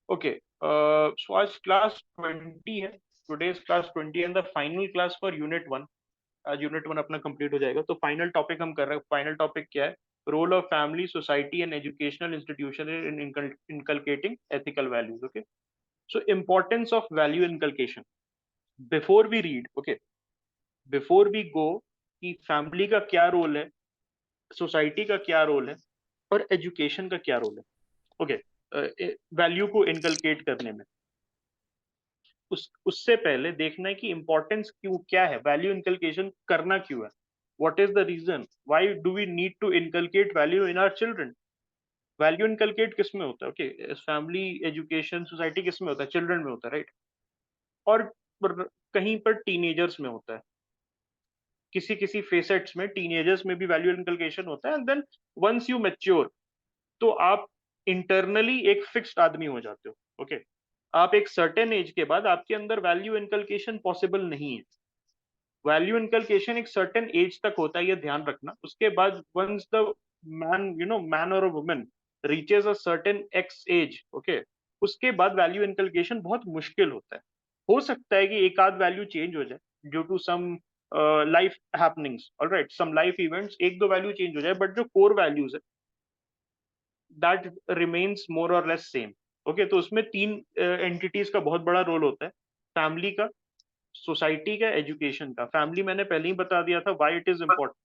Okay, so आज class 20 है. Today is class 20 and the final class for unit 1. आज unit 1 अपना complete हो जाएगा. तो फाइनल टॉपिक हम कर रहे हैं. फाइनल टॉपिक क्या है? Role of family, society and educational institution in inculcating ethical values. Okay, so importance of value inculcation. Before we read, okay, before we go, कि फैमिली का क्या रोल है, सोसाइटी का क्या रोल है, और एजुकेशन का क्या रोल है. ओके, वैल्यू को इनकलकेट करने में उससे पहले देखना है कि इंपॉर्टेंस क्यों, क्या है, वैल्यू इनकलकेशन करना क्यों है. What is the reason why do we need to inculcate value in our children. Value inculcate किस में होता है? ओके, फैमिली, एजुकेशन, सोसाइटी किस में होता है? चिल्ड्रन में होता है, राइट. और कहीं पर टीनेजर्स में होता है. किसी किसी फेसेट्स में टीनेजर्स में भी वैल्यू इनकलकेशन होता है. And then once you mature, तो आप इंटरनली एक फिक्स्ड आदमी हो जाते हो. ओके, आप एक सर्टेन एज के बाद आपके अंदर वैल्यू इनकलकेशन पॉसिबल नहीं है. वैल्यू इनकलकेशन एक सर्टेन एज तक होता है, ये ध्यान रखना. उसके बाद वंस द मैन और women reaches a certain x age, okay, उसके बाद वैल्यू इनकलकेशन बहुत मुश्किल होता है. हो सकता है कि एक आध वैल्यू चेंज हो जाए due to some life happenings, alright, some life events, एक दो वैल्यू चेंज हो जाए, बट जो कोर वैल्यूज है दैट रिमेन्स मोर और लेस सेम. ओके, तो उसमें तीन एंटिटीज का बहुत बड़ा रोल होता है. फैमिली का, सोसाइटी का, एजुकेशन का. फैमिली मैंने पहले ही बता दिया था why it is important.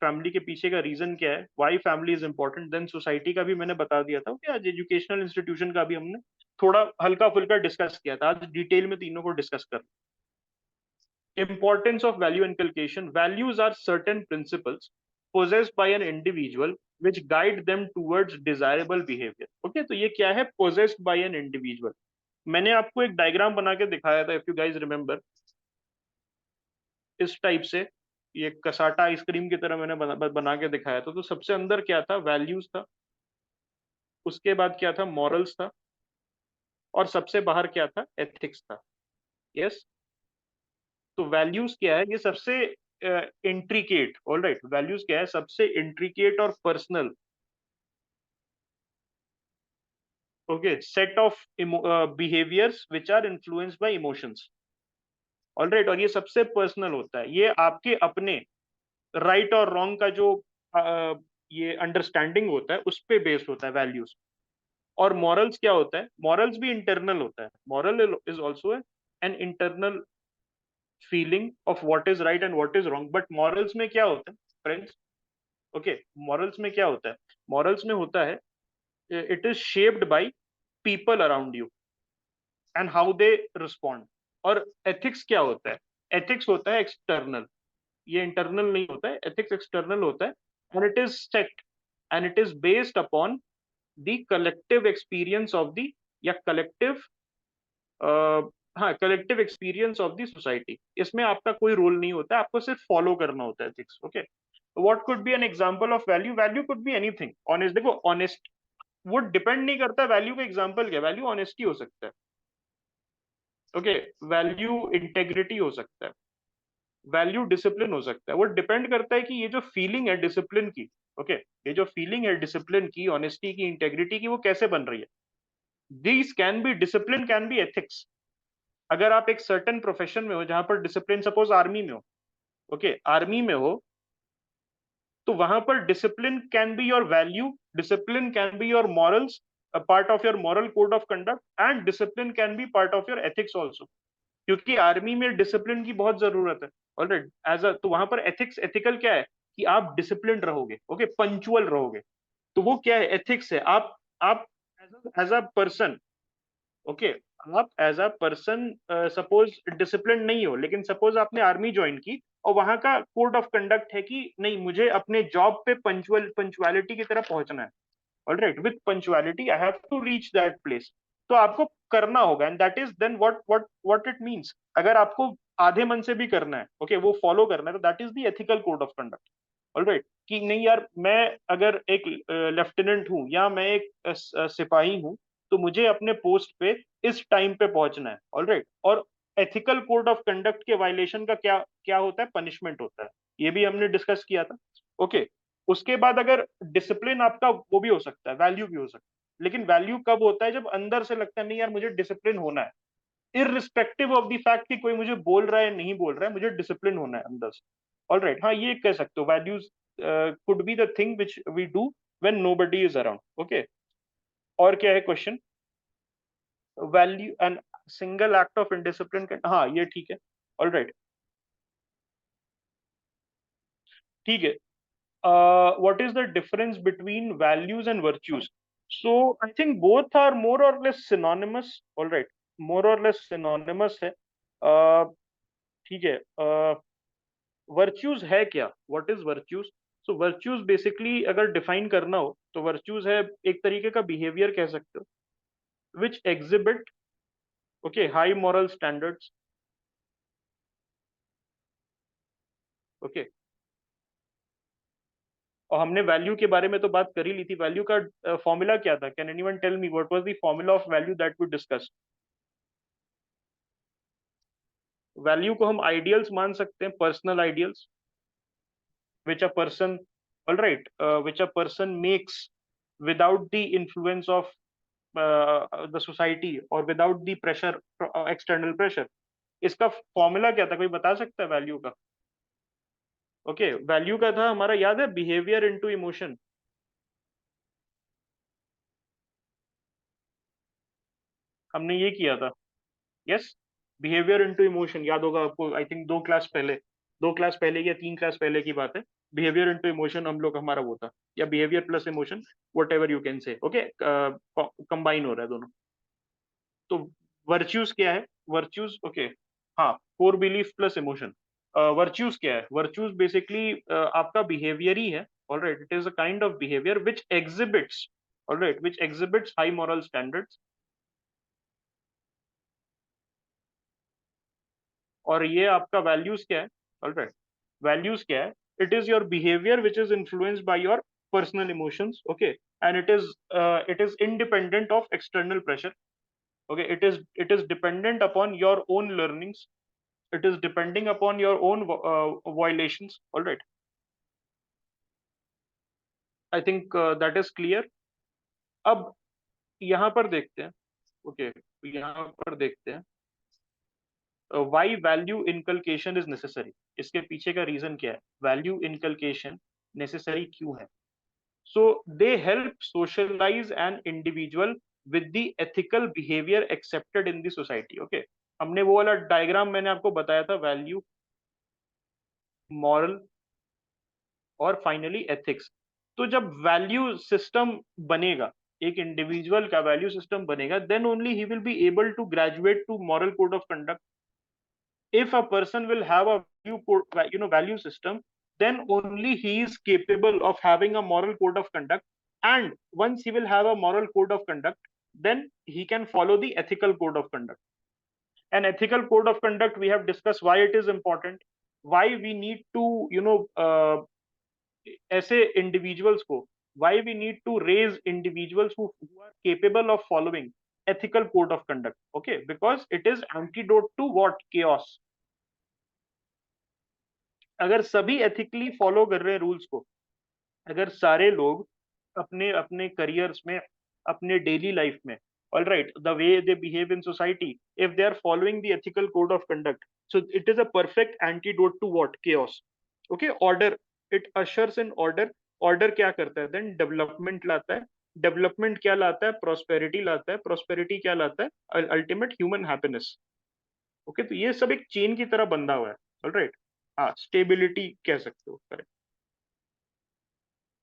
Family के पीछे का रीजन क्या है, why family is important. Then society का भी मैंने बता दिया था कि आज एजुकेशनल इंस्टीट्यूशन का भी हमने थोड़ा हल्का फुल्का डिस्कस किया था. आज डिटेल में तीनों को डिस्कस कर. Importance of value inculcation. Values are certain principles possessed by an individual which guide them towards desirable behavior. Okay, तो ये क्या है? Possessed by an individual. मैंने आपको एक डायग्राम बना के दिखाया था, इफ यू गाइज रिमेम्बर, इस टाइप से. ये कसाटा आइसक्रीम की तरह मैंने बना के दिखाया था. तो सबसे अंदर क्या था? वैल्यूज था. उसके बाद क्या था? मॉरल्स था. और सबसे बाहर क्या था? एथिक्स था. यस. तो वैल्यूज क्या है? ये सबसे इंट्रिकेट, ऑल राइट, वैल्यूज क्या है? सबसे इंट्रिकेट और personal, okay, set of behaviours which are influenced by emotions. All right, और ये सबसे पर्सनल होता है. ये आपके अपने राइट और रॉन्ग का जो ये अंडरस्टैंडिंग होता है उस पे बेस्ड होता है वैल्यूज. और मॉरल्स क्या होता है? मॉरल्स भी इंटरनल होता है. Moral is also an internal feeling of what is right and what is wrong. But morals में क्या होता है फ्रेंड्स? ओके, मॉरल्स में क्या होता है? मॉरल्स में होता है, it is shaped by people around you and how they respond. और एथिक्स क्या होता है? एथिक्स होता है एक्सटर्नल. ये इंटरनल नहीं होता है. एथिक्स एक्सटर्नल होता है. And it is set and it is based upon the collective experience of the, या कलेक्टिव, हाँ, collective experience of the society. इसमें आपका कोई रोल नहीं होता है, आपको सिर्फ फॉलो करना होता है ethics. Okay, what could be an example of value? Value could be anything. Honest, देखो, ऑनेस्ट वो डिपेंड नहीं करता वैल्यू का एग्जांपल क्या. वैल्यू ऑनेस्टी हो सकता है. ओके, वैल्यू इंटेग्रिटी हो सकता है. वैल्यू डिसिप्लिन हो सकता है. वो डिपेंड करता है कि ये जो फीलिंग है डिसिप्लिन की, ओके, ये जो फीलिंग है डिसिप्लिन की, ऑनेस्टी की, इंटेग्रिटी की, वो कैसे बन रही है. These can be discipline, can be ethics. अगर आप एक सर्टेन प्रोफेशन में हो जहां पर डिसिप्लिन, सपोज आर्मी में हो, ओके, आर्मी में हो, तो वहां पर discipline can be your value, discipline can be your morals, a part of your moral code of conduct, and discipline can be part of your ethics also. क्योंकि army में discipline की बहुत जरूरत है. ऑलराइट, एज अ, तो वहां पर ethics, ethical क्या है? कि आप डिसिप्लिन रहोगे, ओके, पंचुअल रहोगे. तो वो क्या है? एथिक्स है. आप एज अ पर्सन, ओके, आप as a person suppose discipline नहीं हो, लेकिन सपोज आपने आर्मी ज्वाइन की और वहां का कोड ऑफ कंडक्ट है कि नहीं, मुझे अपने जॉब पे पंचुअलिटी की तरह पहुंचना है. Alright, with punctuality I have to reach that place. तो आपको करना होगा. And that is then what it means. अगर आपको आधे मन से भी करना है, ओके, वो फॉलो करना है, तो that is the ethical code of conduct. Alright, कि नहीं यार, मैं अगर एक लेफ्टिनेंट हूं या मैं एक सिपाही हूं, तो मुझे अपने पोस्ट पे इस टाइम पे पहुंचना है. ऑलराइट, और एथिकल कोड ऑफ कंडक्ट के वायलेशन का क्या क्या होता है? पनिशमेंट होता है. ये भी हमने डिस्कस किया था. ओके, उसके बाद अगर डिसिप्लिन आपका वो भी हो सकता है, वैल्यू भी हो सकता है. लेकिन वैल्यू कब होता है? जब अंदर से लगता है नहीं यार मुझे डिसिप्लिन होना है, इररिस्पेक्टिव ऑफ द फैक्ट कि कोई मुझे बोल रहा है नहीं बोल रहा है, मुझे डिसिप्लिन होना है अंदर से। ऑलराइट, हाँ ये कह सकते हो, values could be the thing which we do when nobody is around. Okay, और क्या है question? Value and single act of indiscipline, हाँ ये ठीक है। ऑलराइट, ठीक है। What is the difference between values and virtues? So I think both are more or less synonymous. All right, more or less synonymous है। ठीक है। Virtues है क्या? What is virtues? So virtues basically अगर define करना हो तो virtues है एक तरीके का बिहेवियर कह सकते हो, विच exhibit okay high moral standards. Okay, और हमने वैल्यू के बारे में तो बात कर ही ली थी। वैल्यू का फॉर्मूला क्या था? Can anyone tell me what was the formula of value that we discuss? Value को हम आइडियल्स मान सकते हैं, personal ideals which a person, all right, which a person makes without the influence of the society or without the pressure, external pressure। इसका formula क्या था? कोई बता सकता है वैल्यू का? ओके, वैल्यू का था हमारा, याद है, बिहेवियर इनटू इमोशन। हमने ये किया था। यस, बिहेवियर इनटू इमोशन याद होगा आपको, आई थिंक 2 क्लास पहले, 2 क्लास पहले या 3 क्लास पहले की बात है। बिहेवियर इनटू इमोशन हम लोग, हमारा वो था, या behaviour plus emotion, what ever you can say. Okay, combine हो रहा है दोनों। तो वर्च्यूज क्या है? वर्च्यूज, ओके, हाँ, core belief plus emotion. Virtues क्या है? वर्च्यूज बेसिकली आपका बिहेवियर ही है। Alright, it is a kind of behaviour which exhibits, alright, which exhibits high moral standards. और ये आपका वैल्यूज क्या है? ऑलराइट, वैल्यूज क्या है? It is your behaviour which is influenced by your personal emotions. Okay, and it is independent of external pressure। Okay, it is dependent upon your own learnings, it is depending upon your own violations। All right, I think that is clear। अब यहाँ पर देखते हैं। Okay, यहाँ पर देखते हैं why value inculcation is necessary। इसके पीछे का रीजन क्या है? वैल्यू इनकलकेशन नेसेसरी क्यों है? So they help socialise an individual with the ethical behaviour accepted in the society. Okay, हमने वो वाला डायग्राम मैंने आपको बताया था, वैल्यू, मॉरल और फाइनली एथिक्स। तो जब वैल्यू सिस्टम बनेगा, एक इंडिविजुअल का वैल्यू सिस्टम बनेगा, then only he will be able to graduate to moral code of conduct. if a person will have a value system, then only he is capable of having a moral code of conduct, and once he will have a moral code of conduct, then he can follow the ethical code of conduct। An ethical code of conduct, we have discussed why it is important, why we need to ऐसे individuals को, why we need to raise individuals who are capable of following ethical code of conduct। Okay, because it is antidote to what? Chaos। अगर सभी ethically follow कर रहे हैं rules को, अगर सारे लोग अपने अपने करियर्स में, अपने डेली लाइफ में, all right, the way they behave in society, if they are following the ethical code of conduct, so it is a perfect antidote to what? Chaos. Okay, order, it ushers in order. Order क्या करता है? Then development लाता है। Development क्या लाता है? Prosperity लाता है। प्रॉस्पेरिटी क्या लाता है? Ultimate human happiness. ओके, तो ये सब एक चेन की तरह बंधा हुआ है। ऑलराइट, हाँ, स्टेबिलिटी कह सकते हो, करेक्ट।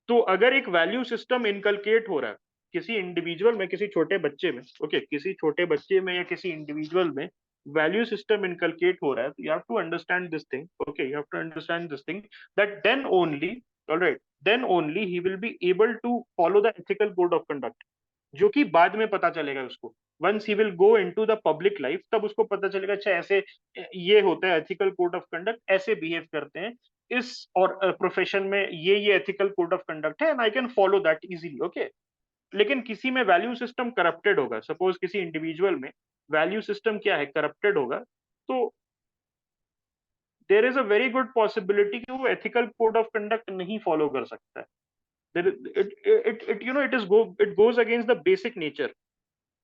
तो अगर एक वैल्यू सिस्टम इनकलकेट हो रहा है किसी इंडिविजुअल में, किसी छोटे बच्चे में, ओके, किसी छोटे बच्चे में या किसी इंडिविजुअल में वैल्यू सिस्टम इनकलकेट हो रहा है, तो you have to understand this thing. Okay, you have to understand this thing, that then only, alright, then only he will be able to follow the ethical code of conduct, जो कि बाद में पता चलेगा उसको। Once he will go into the public life, तब उसको पता चलेगा अच्छा ऐसे ये होता है एथिकल कोड ऑफ कंडक्ट, ऐसे बिहेव करते हैं इस और प्रोफेशन में, ये एथिकल कोड ऑफ कंडक्ट है, and I can follow that easily. Okay, लेकिन किसी में वैल्यू सिस्टम करप्टेड होगा, सपोज किसी इंडिविजुअल में वैल्यू सिस्टम क्या है? करप्टेड होगा, तो देर is a very good possibility कि वो एथिकल कोड ऑफ कंडक्ट नहीं फॉलो कर सकता है। it goes against the basic nature.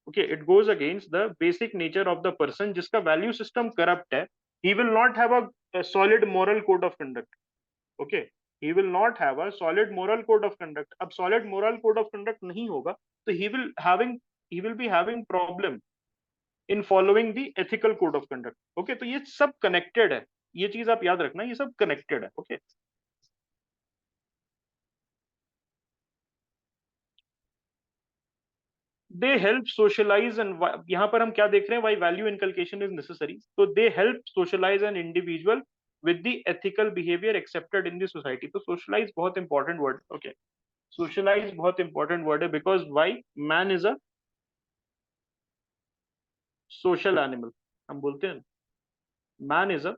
Okay, it goes against the basic nature of the person जिसका value system corrupt है. He will not have a solid moral code of conduct. Okay, he will not have a solid moral code of conduct. अब solid moral code of conduct नहीं होगा तो he will be having problem in following the ethical code of conduct. Okay, तो ये सब connected है. ये चीज आप याद रखना, ये सब connected है. Okay. They help socialise and, यहाँ पर हम क्या देख रहे हैं, why value inculcation is necessary. तो they help socialise an individual with the ethical behaviour accepted in the society. तो सोशलाइज बहुत इंपॉर्टेंट वर्ड. ओके, सोशलाइज बहुत इंपॉर्टेंट वर्ड है because why man is a social animal. हम बोलते हैं man is a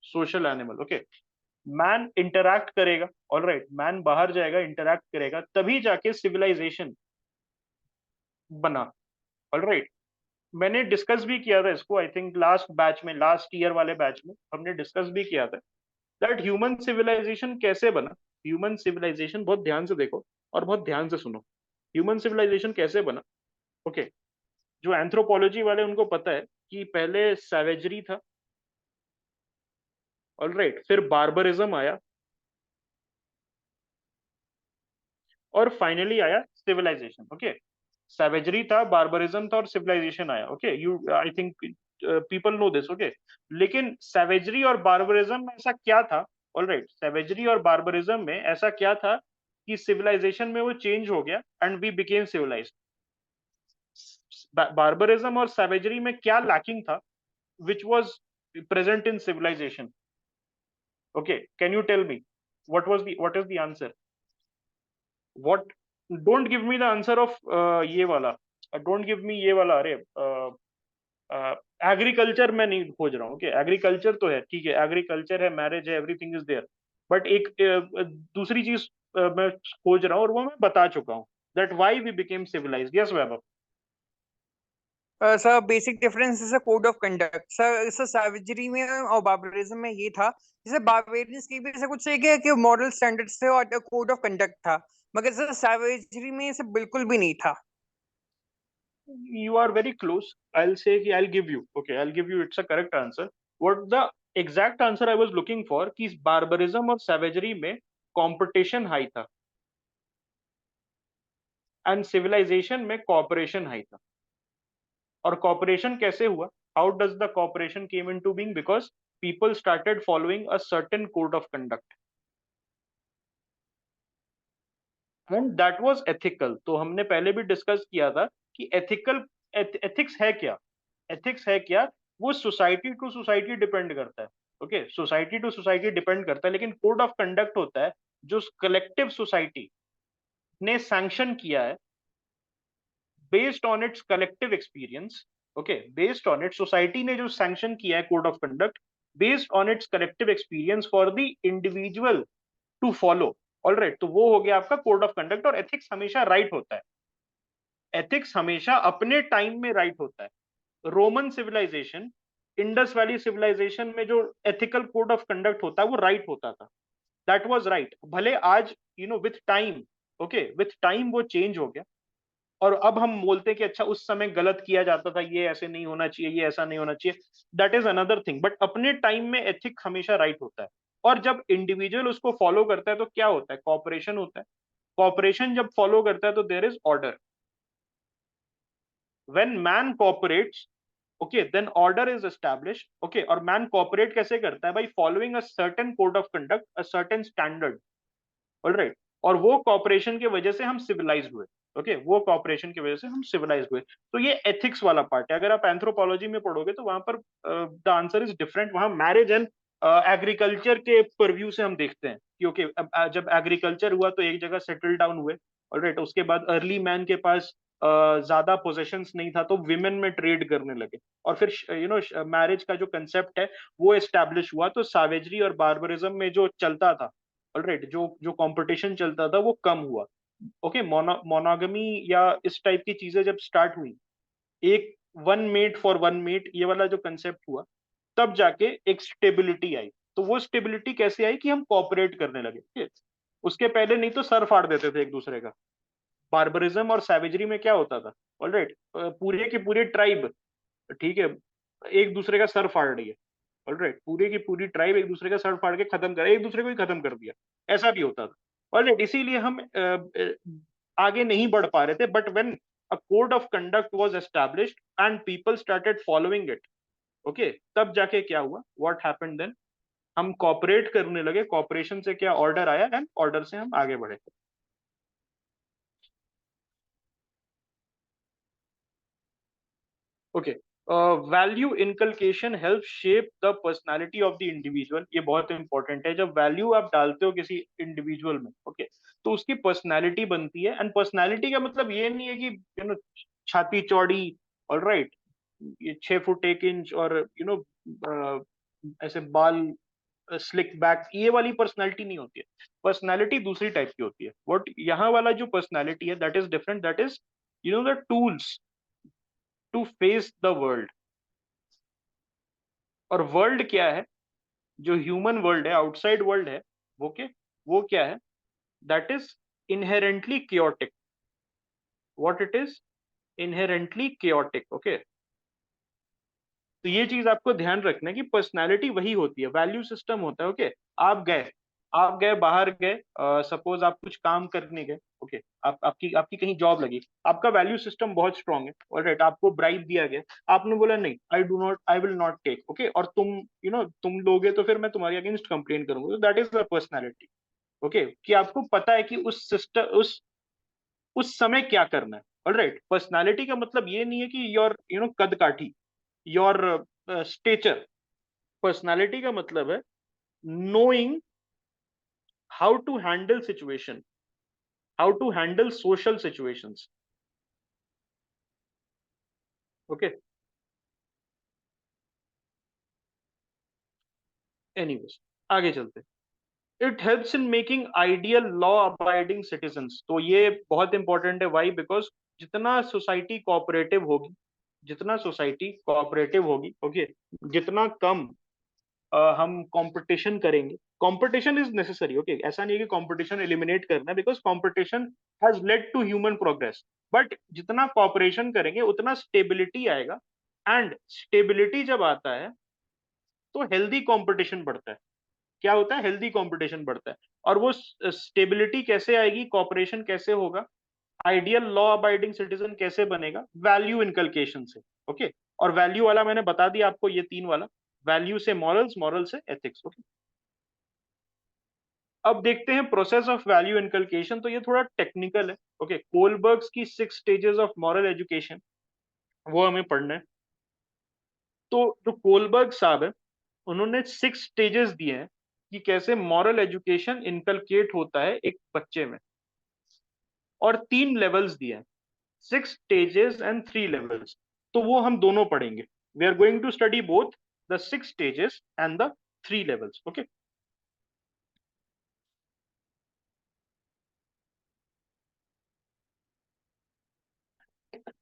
social animal. Okay, man interact करेगा. All right, man बाहर जाएगा, इंटरैक्ट करेगा, तभी जाके सिविलाइजेशन बना. ऑल राइट, मैंने डिस्कस भी किया था इसको, आई थिंक लास्ट बैच में, लास्ट ईयर वाले बैच में हमने डिस्कस भी किया था दैट ह्यूमन सिविलाइजेशन कैसे बना. ह्यूमन सिविलाइजेशन, बहुत ध्यान से देखो और बहुत ध्यान से सुनो, ह्यूमन सिविलाइजेशन कैसे बना. Okay okay. जो एंथ्रोपोलॉजी वाले उनको पता है कि पहले सैवेजरी था. ऑल राइट, फिर बार्बरिज्म आया और फाइनली आया सिविलाइजेशन. ओके, सैवेजरी था, बार्बरिज्म था और सिविलाइजेशन आया. Okay, you I think people know this. Okay, लेकिन सैवेजरी और बार्बरिज्म में ऐसा क्या था. ऑल राइट, सैवेजरी और बार्बरिज्म में ऐसा क्या था कि सिविलाइजेशन में वो चेंज हो गया and we became civilised. Barbarism और सैवेजरी में क्या लैकिंग था which was present in civilisation. Okay, can you tell me what is the answer? What, don't give me the answer of ये वाला, don't give me ये वाला. अरे agriculture मैं नहीं खोज रहा हूँ. ओके, एग्रीकल्चर तो है, ठीक है, एग्रीकल्चर है, मैरिज है, एवरीथिंग इज देयर. बट एक दूसरी चीज मैं खोज रहा हूँ और वो मैं बता चुका हूँ, that why we became civilised. Yes Vaibhav. Sir basic difference जैसे कोड ऑफ कंडक्ट सर, इस सैवेजरी में और बार्बरिज्म में ये था, जैसे बार्बेरियंस की भी ऐसे कुछ है कि मॉरल स्टैंडर्ड्स थे और कोड ऑफ कंडक्ट था, मगर सर सैवेजरी में इसे बिल्कुल भी नहीं था. You are very close. I'll say कि I'll give you. Okay, I'll give you. It's a correct answer. What the exact answer I was looking for कि barbarism और savagery में competition high था and civilization में cooperation high था. और cooperation कैसे हुआ? How does the cooperation came into being? Because people started following a certain code of conduct and that was ethical. तो हमने पहले भी डिस्कस किया था कि एथिक्स है क्या. एथिक्स है क्या, वो सोसाइटी टू सोसाइटी डिपेंड करता है. Okay, society to society depend करता है, लेकिन कोड ऑफ कंडक्ट होता है जो कलेक्टिव सोसाइटी ने सैंक्शन किया है based on its collective experience. Okay, based on it, society ने जो सैंक्शन किया है code of conduct based on its collective experience for the individual to follow. All right, तो वो हो गया आपका कोड ऑफ कंडक्ट. और एथिक्स हमेशा राइट होता है, एथिक्स हमेशा अपने टाइम में राइट होता है. Roman civilisation, Indus valley civilisation में जो एथिकल कोड ऑफ कंडक्ट होता है वो राइट होता था. That was right. भले आज with time, okay, with time वो चेंज हो गया और अब हम बोलते हैं कि अच्छा उस समय गलत किया जाता था, ये ऐसे नहीं होना चाहिए, ये ऐसा नहीं होना चाहिए. That is another thing. But अपने टाइम में एथिक हमेशा राइट होता है. और जब इंडिविजुअल उसको फॉलो करता है तो क्या होता है, कॉपरेशन होता है. कॉपरेशन जब फॉलो करता है तो there is order. When man cooperates, okay, then order is established. Okay, और मैन कोऑपरेट कैसे करता है, by following a certain code of conduct, a certain standard. Alright, और वो कॉपरेशन की वजह से हम सिविलाइज हुए. ओके, वो कॉपरेशन की वजह से हम सिविलाइज हुए. तो ये एथिक्स वाला पार्ट है. अगर आप एंथ्रोपोलॉजी में पढ़ोगे तो वहां पर द आंसर इज डिफरेंट. वहां मैरिज एंड एग्रीकल्चर के परव्यू से हम देखते हैं कि ओके, जब एग्रीकल्चर हुआ तो एक जगह सेटल डाउन हुए. ऑलराइट, उसके बाद अर्ली मैन के पास ज्यादा पोजेशंस नहीं था तो विमेन में ट्रेड करने लगे और फिर मैरिज का जो कंसेप्ट है वो एस्टैब्लिश हुआ. तो सैवेजरी और बार्बरिज्म में जो चलता था, ऑलराइट, जो जो कंपटीशन चलता था वो कम हुआ. ओके, मोनोगमी या इस टाइप की चीजें जब स्टार्ट हुई, एक one mate for one mate ये वाला जो कंसेप्ट हुआ, तब जाके एक स्टेबिलिटी आई. तो वो स्टेबिलिटी कैसे आई कि हम कोऑपरेट करने लगे. उसके पहले नहीं तो सर फाड़ देते थे एक दूसरे का। बार्बरिज्म और सैवेजरी में क्या होता था, ऑलराइट, पूरे की पूरी ट्राइब, ठीक है, एक दूसरे का सर फाड़ रही है, ऑलराइट, पूरी की पूरी ट्राइब एक दूसरे का सर फाड़ के खत्म कर, एक दूसरे को ही खत्म कर दिया, ऐसा भी होता था, ऑलराइट। इसीलिए हम आगे नहीं बढ़ पा रहे थे, but when a code of conduct was established and people started following it, okay, तब जाके क्या हुआ, व्हाट हैपेंड देन, हम कॉपरेट करने लगे, कॉपरेशन से क्या ऑर्डर आया, एंड ऑर्डर से हम आगे बढ़े। Okay, value inculcation help shape the personality of the individual. ये बहुत इंपॉर्टेंट है, जब वैल्यू आप डालते हो किसी इंडिविजुअल में, ओके, तो उसकी पर्सनालिटी बनती है। एंड पर्सनालिटी का मतलब ये नहीं है कि छाती चौड़ी, ऑलराइट, ये 6 फुट 1 इंच और ऐसे बाल स्लिक बैक, ये वाली पर्सनालिटी नहीं होती है। पर्सनालिटी दूसरी टाइप की होती है। व्हाट यहाँ वाला जो पर्सनालिटी है, that is different, that is the tools to face the world. और वर्ल्ड क्या है, जो ह्यूमन वर्ल्ड है, आउटसाइड वर्ल्ड है, वो क्या है, that is inherently chaotic। What it is, inherently chaotic, okay. तो ये चीज आपको ध्यान रखना है कि पर्सनालिटी वही होती है, वैल्यू सिस्टम होता है, ओके। आप गए बाहर गए, सपोज आप कुछ काम करने गए, ओके, आपकी आपकी कहीं जॉब लगी, आपका वैल्यू सिस्टम बहुत स्ट्रांग है, ऑलराइट, आपको ब्राइब दिया गया, आपने बोला नहीं, I will not take, okay, और तुम लोगे तो फिर मैं तुम्हारे अगेंस्ट कंप्लेन करूंगा, तो that is the personality, okay, कि आपको पता है कि उस सिस्टम उस समय क्या करना है, ऑलराइट। पर्सनैलिटी का मतलब ये नहीं है कि योर कद काठी, योर स्टेचर। पर्सनालिटी का मतलब है knowing how to handle situation, how to handle social situations, okay। Anyways, आगे चलते, it helps in making ideal law abiding citizens. तो ये बहुत इंपॉर्टेंट है, वाई, बिकॉज जितना सोसाइटी कोऑपरेटिव होगी, जितना सोसाइटी कोऑपरेटिव होगी, ओके, जितना कम हम कंपटीशन करेंगे, कंपटीशन इज नेसेसरी, ओके, ऐसा नहीं है कि कंपटीशन एलिमिनेट करना है, because competition has led to human progress, but जितना कॉपरेशन करेंगे उतना स्टेबिलिटी आएगा, एंड स्टेबिलिटी जब आता है तो हेल्दी कंपटीशन बढ़ता है। क्या होता है, हेल्दी कंपटीशन बढ़ता है। और वो स्टेबिलिटी कैसे आएगी, कॉपरेशन कैसे होगा, आइडियल लॉ अबाइडिंग सिटीजन कैसे बनेगा, वैल्यू इनकलकेशन से, ओके। और वैल्यू वाला मैंने बता दिया आपको, ये 3 वाला, वैल्यू से मॉरल्स, मॉरल से एथिक्स, ओके। अब देखते हैं प्रोसेस ऑफ वैल्यू इनकलकेशन। तो ये थोड़ा टेक्निकल है, ओके। कोलबर्ग्स की 6 स्टेजेस ऑफ मॉरल एजुकेशन, वो हमें पढ़ना है। तो जो कोलबर्ग साहब है, उन्होंने 6 स्टेजेस दिए हैं कि कैसे मॉरल एजुकेशन इनकलकेट होता है एक बच्चे में, और 3 लेवल्स दिए हैं, 6 स्टेजेस एंड 3 लेवल्स। तो वो हम दोनों पढ़ेंगे। We are going to study both the 6 stages and the 3 levels, okay.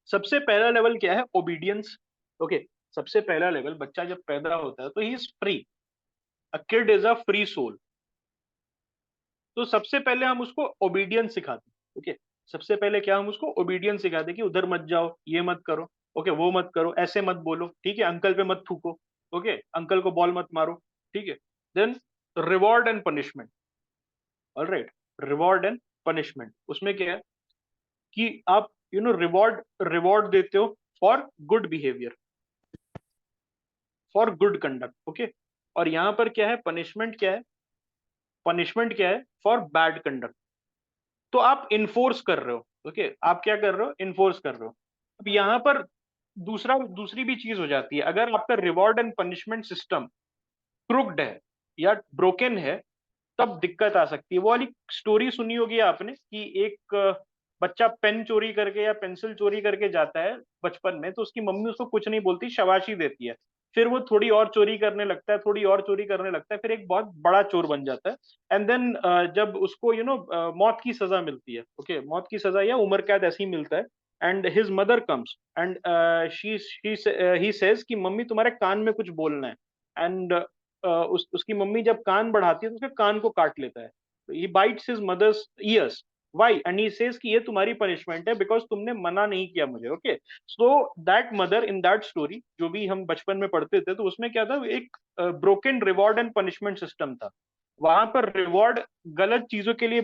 सबसे पहला लेवल क्या है, ओबीडियंस, ओके। सबसे पहला लेवल, बच्चा जब पैदा होता है तो he is free, a kid is a free soul. तो सबसे पहले हम उसको ओबीडियंस सिखाते हैं, ओके। सबसे पहले क्या, हम उसको ओबीडियंस सिखाते हैं कि उधर मत जाओ, ये मत करो, ओके, वो मत करो, ऐसे मत बोलो, ठीक है, अंकल पे मत थूको, ओके, अंकल को बॉल मत मारो, ठीक है। Then reward and punishment, alright, reward and punishment, उसमें क्या है कि आप रिवॉर्ड रिवॉर्ड देते हो for good behaviour, for good conduct, okay. और यहां पर क्या है, पनिशमेंट क्या है, पनिशमेंट क्या है, फॉर बैड कंडक्ट। तो आप इन्फोर्स कर रहे हो, ओके, आप क्या कर रहे हो, इन्फोर्स कर रहे हो। अब यहां पर दूसरी भी चीज हो जाती है, अगर आपका reward and punishment system crooked है या ब्रोकन है, तब दिक्कत आ सकती है। वो वाली स्टोरी सुनी होगी आपने कि एक बच्चा पेन चोरी करके या पेंसिल चोरी करके जाता है बचपन में, तो उसकी मम्मी उसको कुछ नहीं बोलती, शाबाशी देती है। फिर वो थोड़ी और चोरी करने लगता है, थोड़ी और चोरी करने लगता है, फिर एक बहुत बड़ा चोर बन जाता है। एंड देन जब उसको मौत की सजा मिलती है, ओके, मौत की सजा या उम्र कैद ऐसे ही मिलता है। And his mother comes and she he says कि मम्मी तुम्हारे कान में कुछ बोलना है। एंड उसकी मम्मी जब कान बढ़ाती है तो उसके कान को काट लेता है। He bites his mother's ears, why, and he says कि ये तुम्हारी पनिशमेंट है बिकॉज तुमने मना नहीं किया मुझे। Okay, so that mother in that story जो भी हम बचपन में पढ़ते थे, तो उसमें क्या था, एक broken reward and punishment system था। वहां पर रिवॉर्ड गलत चीजों के लिए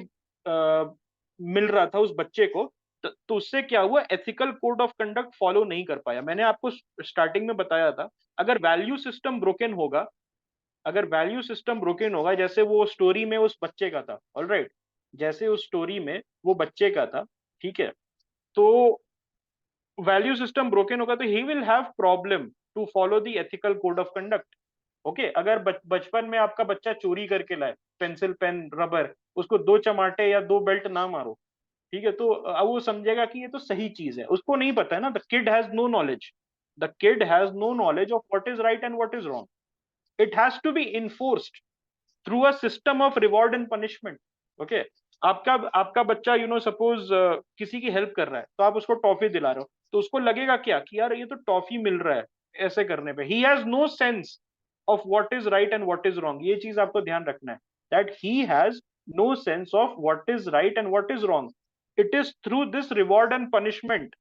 मिल रहा था उस बच्चे को, तो उससे क्या हुआ, ethical code of conduct follow नहीं कर पाया। मैंने आपको स्टार्टिंग में बताया था, अगर वैल्यू सिस्टम ब्रोकन होगा, अगर वैल्यू सिस्टम ब्रोकन होगा, जैसे वो स्टोरी में उस बच्चे का था, ऑलराइट, जैसे उस स्टोरी में वो बच्चे का था, ठीक है, तो वैल्यू सिस्टम ब्रोकन होगा तो he will have problem to follow the ethical code of conduct. Okay, अगर बचपन में आपका बच्चा चोरी करके लाए पेंसिल, पेन, रबर, उसको 2 चमाटे या 2 बेल्ट ना मारो, ठीक है, तो अब वो समझेगा कि ये तो सही चीज है। उसको नहीं पता है ना, the kid has no knowledge, the kid has no knowledge of what is right and what is wrong. It has to be enforced through a system of reward and punishment. Okay, आपका आपका बच्चा suppose किसी की help कर रहा है, तो आप उसको टॉफी दिला रहे हो, तो उसको लगेगा क्या कि यार ये तो टॉफी मिल रहा है ऐसे करने पे। He has no sense of what is right and what is wrong. ये चीज आपको ध्यान रखना है, that he has no sense of what is right and what is wrong. It is through this reward and punishment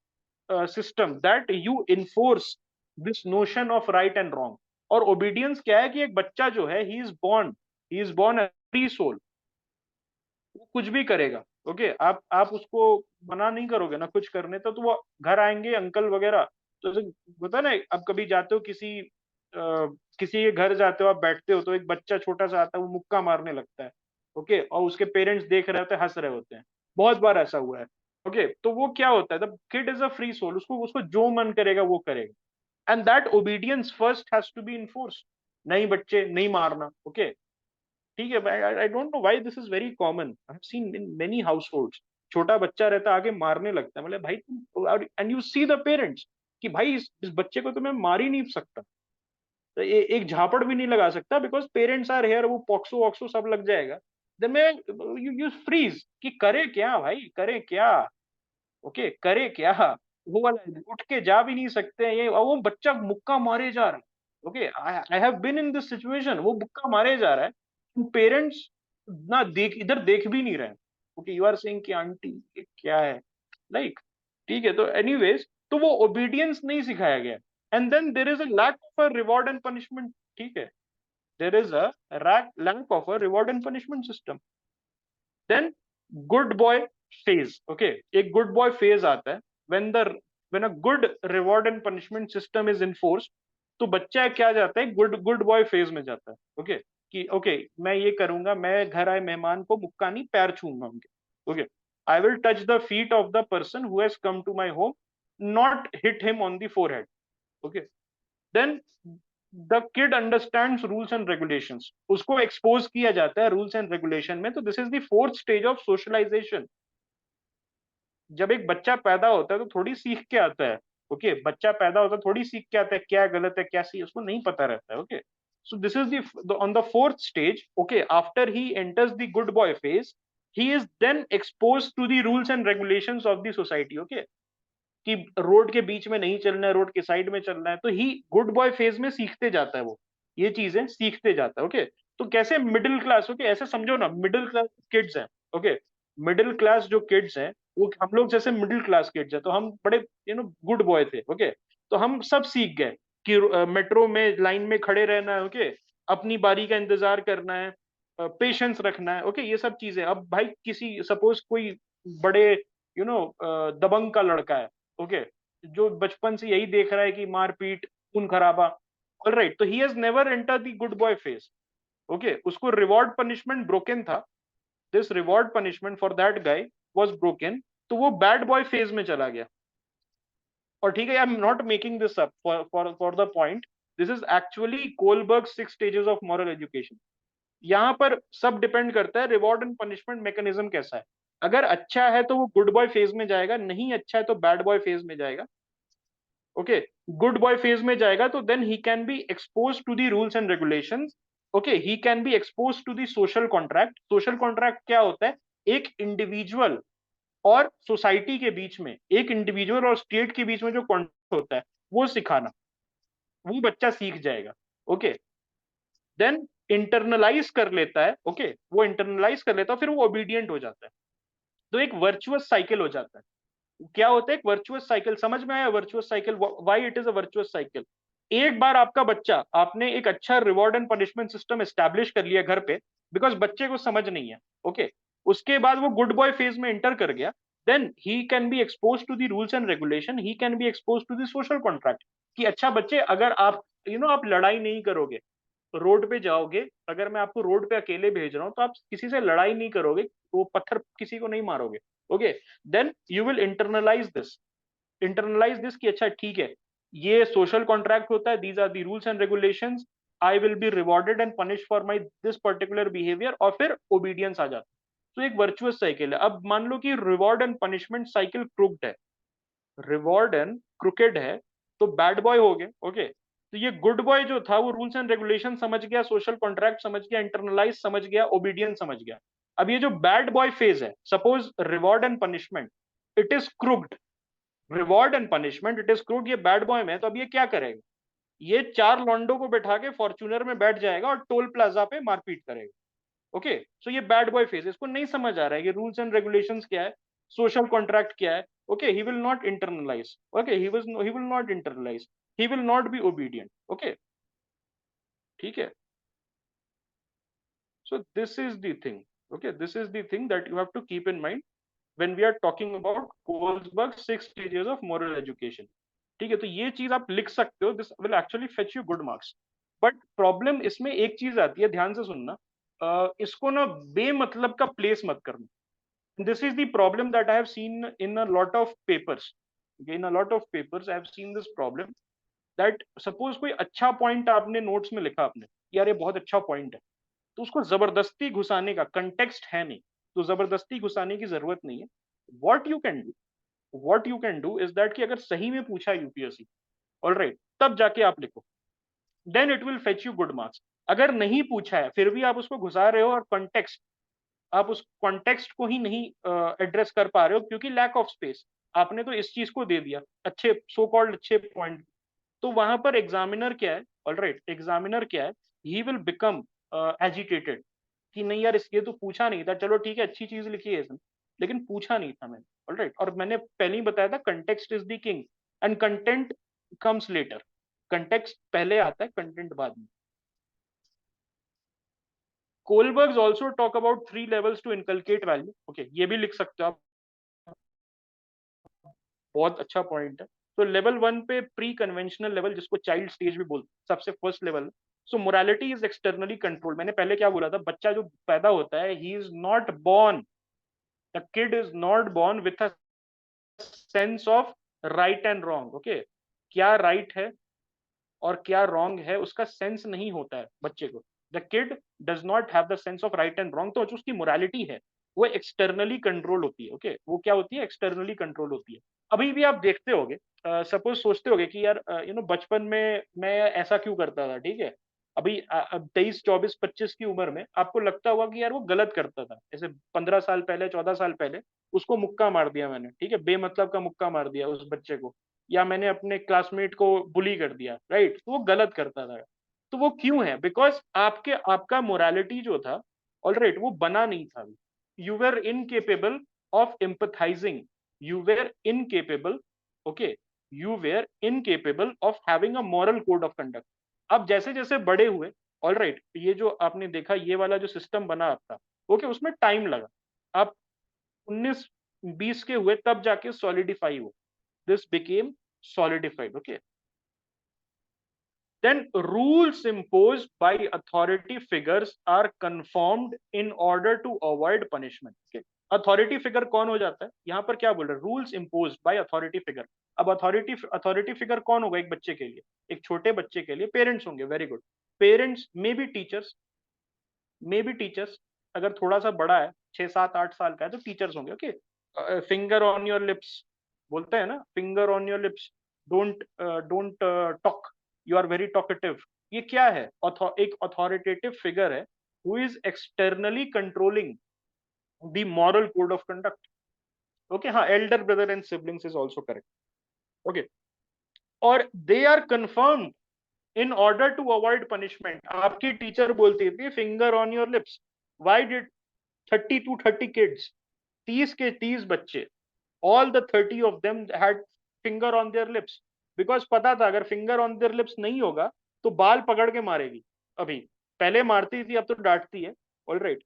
system that you enforce this notion of right and wrong। और obedience क्या है कि एक बच्चा जो है, he is born a free soul, वो कुछ भी करेगा। ओके, आप उसको मना नहीं करोगे ना कुछ करने, तो वो घर आएंगे अंकल वगैरह, तो जैसे होता है ना, आप कभी जाते हो किसी के घर जाते हो, आप बैठते हो, तो एक बच्चा छोटा सा आता है, वो मुक्का मारने लगता है। ओके, और उसके पेरेंट्स देख रहे होते हैं, हंस रहे होते हैं। बहुत बार ऐसा हुआ है। ओके, तो वो क्या होता है, the kid is a free soul, उसको उसको जो मन करेगा वो करेगा, and that obedience first has to be enforced. नहीं बच्चे, नहीं मारना। ओके, ठीक है, I don't know why this is very common, I have seen in many households. छोटा बच्चा रहता है, आगे मारने लगता है, मतलब भाई तुम, and you see the parents कि भाई इस बच्चे को तो मैं मार ही नहीं सकता, तो एक झापड़ भी नहीं लगा सकता, बिकॉज पेरेंट्स आर हेयर, वो पॉक्सो वॉक्सो सब लग जाएगा। देन मैं, यू फ्रीज कि करे क्या भाई, करे क्या। ओके, करे क्या, वो वाला है, उठ के जा भी नहीं सकते हैं, ये और वो बच्चा मुक्का मारे जा रहा है। Okay, I have been in this situation, वो मुक्का मारे जा रहा है, पेरेंट्स ना इधर देख भी नहीं रहे। ओके, यू आर सेइंग कि आंटी ये क्या है, लाइक, ठीक है, तो एनीवेज, तो वो ओबीडियंस नहीं सिखाया गया, and then there is a lack of a reward and punishment. ठीक है, there is a lack of a reward and punishment system. Then good boy phase. Okay, एक गुड बॉय फेज आता है when a good reward and punishment system is enforced. तो बच्चा क्या जाता है, गुड गुड बॉय फेज में जाता है। ओके, कि ओके मैं ये करूंगा, मैं घर आए मेहमान को मुक्का नहीं, पैर छूंगा उनके। Okay, I will touch the feet of the person who has come to my home, not hit him on the forehead. Okay, then the kid understands rules and regulations, उसको एक्सपोज किया जाता है रूल्स एंड रेगुलेशन में। तो this is the fourth stage of socialisation. जब एक बच्चा पैदा होता है तो थोड़ी सीख के आता है। ओके, बच्चा पैदा होता है थोड़ी सीख के आता है, क्या गलत है क्या सही, उसको नहीं पता रहता है। Okay, so this is the on the fourth stage. Okay, after he enters the good boy phase, he is then expose to the rules and regulations of the society. Okay, कि रोड के बीच में नहीं चलना है, road के side में चलना है, तो ही गुड बॉय फेज में सीखते जाता है, वो ये चीजें सीखते जाता है। ओके, तो कैसे मिडिल क्लास, ओके ऐसे समझो ना, मिडिल क्लास किड्स हैं। ओके, मिडिल क्लास जो किड्स हैं, वो हम लोग जैसे मिडिल क्लास किड्स हैं, तो हम बड़े गुड बॉय थे। ओके, तो हम सब सीख गए कि मेट्रो में लाइन में खड़े रहना है। ओके, अपनी बारी का इंतजार करना है, पेशेंस रखना है। ओके, ये सब चीजें। अब भाई किसी सपोज कोई बड़े दबंग का लड़का है, ओके, जो बचपन से यही देख रहा है कि मारपीट, खून खराबा, ऑलराइट, तो he has never enter the good boy phase. Okay, उसको रिवॉर्ड पनिशमेंट ब्रोकन था, this reward punishment for that guy was broken, तो वो बैड बॉय फेज में चला गया। और ठीक है, आई am not making this up for the point, this is actually Kohlberg 6 stages of moral education. यहाँ पर सब डिपेंड करता है रिवॉर्ड एंड पनिशमेंट मैकेनिज्म कैसा है। अगर अच्छा है तो वो गुड बॉय फेज में जाएगा, नहीं अच्छा है तो बैड बॉय फेज में जाएगा। ओके, गुड बॉय फेज में जाएगा तो then he can be expose to the rules and regulations. Okay, he can be expose to the social contract. Social contract क्या होता है, एक इंडिविजुअल और सोसाइटी के बीच में, एक इंडिविजुअल और स्टेट के बीच में जो कॉन्ट्रैक्ट होता है, वो सिखाना, वो बच्चा सीख जाएगा। ओके, देन इंटरनलाइज कर लेता है, ओके, वो इंटरनलाइज कर लेता है, फिर वो ओबीडियंट हो जाता है। तो एक वर्चुअस साइकिल हो जाता है। क्या होता है एक वर्चुअस साइकिल? समझ में आया virtuous cycle? Why it is a virtuous cycle? एक बार आपका बच्चा, आपने एक अच्छा reward and punishment system establish कर लिया घर पे, बिकॉज बच्चे को समझ नहीं है, ओके, उसके बाद वो गुड बॉय फेज में एंटर कर गया, then he can be expose to the rules and regulation, he can be expose to the social contract. कि अच्छा बच्चे, अगर आप आप लड़ाई नहीं करोगे, रोड पे जाओगे, अगर मैं आपको रोड पे अकेले भेज रहा हूँ तो आप किसी से लड़ाई नहीं करोगे, वो पत्थर किसी को नहीं मारोगे, okay, then you will internalise this कि अच्छा ठीक है, ये सोशल कॉन्ट्रैक्ट होता है, these are the rules and regulations, I will be rewarded and punish for my this particular behaviour, और फिर ओबीडियंस आ जाता है। तो एक वर्चुअस साइकिल है। अब मान लो कि reward and punishment cycle crooked है, रिवॉर्ड एंड क्रुकेड है, तो बैड बॉय हो गए, ओके। तो ये गुड बॉय जो था वो रूल्स एंड रेगुलेशन समझ गया, सोशल कॉन्ट्रैक्ट समझ गया, इंटरनलाइज समझ गया, ओबीडियंस समझ गया। अब ये जो बैड बॉय फेज है, suppose reward and punishment, it is crooked, reward and punishment it is crude, ये बैड बॉय में, तो अब ये क्या करेगा? ये चार लॉन्डो को बैठा के फॉर्च्यूनर में बैठ जाएगा और टोल प्लाजा पे मारपीट करेगा, ओके। सो ये बैड बॉय फेज, इसको नहीं समझ आ रहा है कि रूल्स एंड रेगुलेशंस क्या है, सोशल कॉन्ट्रैक्ट क्या है, okay, he will not internalise, okay, he will not internalise, he will not be obedient, okay, ठीक है। So this is the thing, okay, this is the thing that you have to keep in mind when we are talking about Kohlberg's 6 stages of moral education। ठीक है, तो ये चीज आप लिख सकते हो, this will actually fetch you good marks. But problem इसमें एक चीज आती है, ध्यान से सुनना, इसको ना बेमतलब का प्लेस मत करना। This is the problem that I have seen in a lot of papers, in a lot of papers I have seen this problem, that suppose कोई अच्छा पॉइंट आपने नोट्स में लिखा, आपने यार ये बहुत अच्छा पॉइंट है, तो उसको जबरदस्ती घुसाने का, कंटेक्स्ट है नहीं, तो जबरदस्ती घुसाने की जरूरत नहीं है। What you can do, what you can do is that कि अगर सही में पूछा यूपीएससी, ऑलराइट, तब जाके आप लिखो, then it will fetch you good marks. अगर नहीं पूछा है फिर भी आप उसको घुसा रहे हो, और कॉन्टेक्स्ट, आप उस कॉन्टेक्स्ट को ही नहीं एड्रेस कर पा रहे हो, क्योंकि लैक ऑफ स्पेस, आपने तो इस चीज को दे दिया अच्छे, सो कॉल्ड अच्छे पॉइंट, तो वहां पर एग्जामिनर क्या है, ऑलराइट, एग्जामिनर क्या है, ही विल बिकम एजिटेटेड कि नहीं यार, ये तो पूछा नहीं था, चलो ठीक है अच्छी चीज लिखी है इसमें, लेकिन पूछा नहीं था मैंने, ऑलराइट। और मैंने पहले ही बताया था, context is the king and content comes later, context पहले आता है, कंटेंट बाद में। Kohlberg's also talk about 3 levels to inculcate value, okay, ये भी लिख सकते हो आप, बहुत अच्छा पॉइंट है। तो लेवल 1 पे प्री कन्वेंशनल लेवल, जिसको चाइल्ड स्टेज भी बोलते, सबसे first level. So morality is externally controlled. मैंने पहले क्या बोला था, बच्चा जो पैदा होता है, he is not born, the kid is not born with a sense of right and wrong, okay, क्या राइट है और क्या रॉन्ग है उसका सेंस नहीं होता है बच्चे को। The kid does not have the sense of right and wrong, तो जो उसकी मोरालिटी है वो एक्सटर्नली कंट्रोल होती है, ओके, वो क्या होती है, एक्सटर्नली कंट्रोल होती है। अभी भी आप देखते होगे, सपोज सोचते होगे कि यार बचपन में मैं ऐसा क्यों करता था, ठीक है, अभी 23, 24, 25 की उम्र में आपको लगता होगा कि यार वो गलत करता था, जैसे 15 साल पहले, 14 साल पहले उसको मुक्का मार दिया मैंने, ठीक है, बेमतलब का मुक्का मार दिया उस बच्चे को, या मैंने अपने क्लासमेट को बुली कर दिया, राइट, तो वो गलत करता था। तो वो क्यों है? बिकॉज आपका मोरालिटी जो था, ऑलराइट, वो बना नहीं था। You were incapable of empathising, you were incapable, okay, you were incapable of having a moral code of conduct. अब जैसे जैसे बड़े हुए, ऑलराइट, ये जो आपने देखा, ये वाला जो सिस्टम बना आपका, ओके, उसमें टाइम लगा, आप 19, 20 के हुए तब जाके सॉलिडिफाई हुआ, this became solidified, okay। Then rules imposed by authority figures are conformed in order to avoid punishment, okay। Authority figure कौन हो जाता है यहाँ पर, क्या बोल रहे हैं, rules imposed bye authority figure. अब अथॉरिटी फिगर कौन होगा एक बच्चे के लिए, एक छोटे बच्चे के लिए पेरेंट्स होंगे, very good, parents may be teachers, may be teachers, अगर थोड़ा सा बड़ा है, 6, 7, 8 साल का है, तो टीचर्स होंगे, okay. Finger on your lips बोलते हैं ना, finger on your lips, don't don't talk, you are very talkative. ये क्या है? एक अथॉरिटेटिव फिगर है, who is externally controlling the moral code of conduct, okay. हाँ, elder brother and siblings is also correct, okay. और they are confirmed in order to avoid punishment, आपकी teacher बोलती थी finger on your lips, why did 30 to 30 kids, 30 के 30 बच्चे, all the 30 of them had finger on their lips, because पता था अगर finger on their lips नहीं होगा तो बाल पकड़ के मारेगी। अभी पहले मारती थी, अब तो डांटती है, ऑल राइट,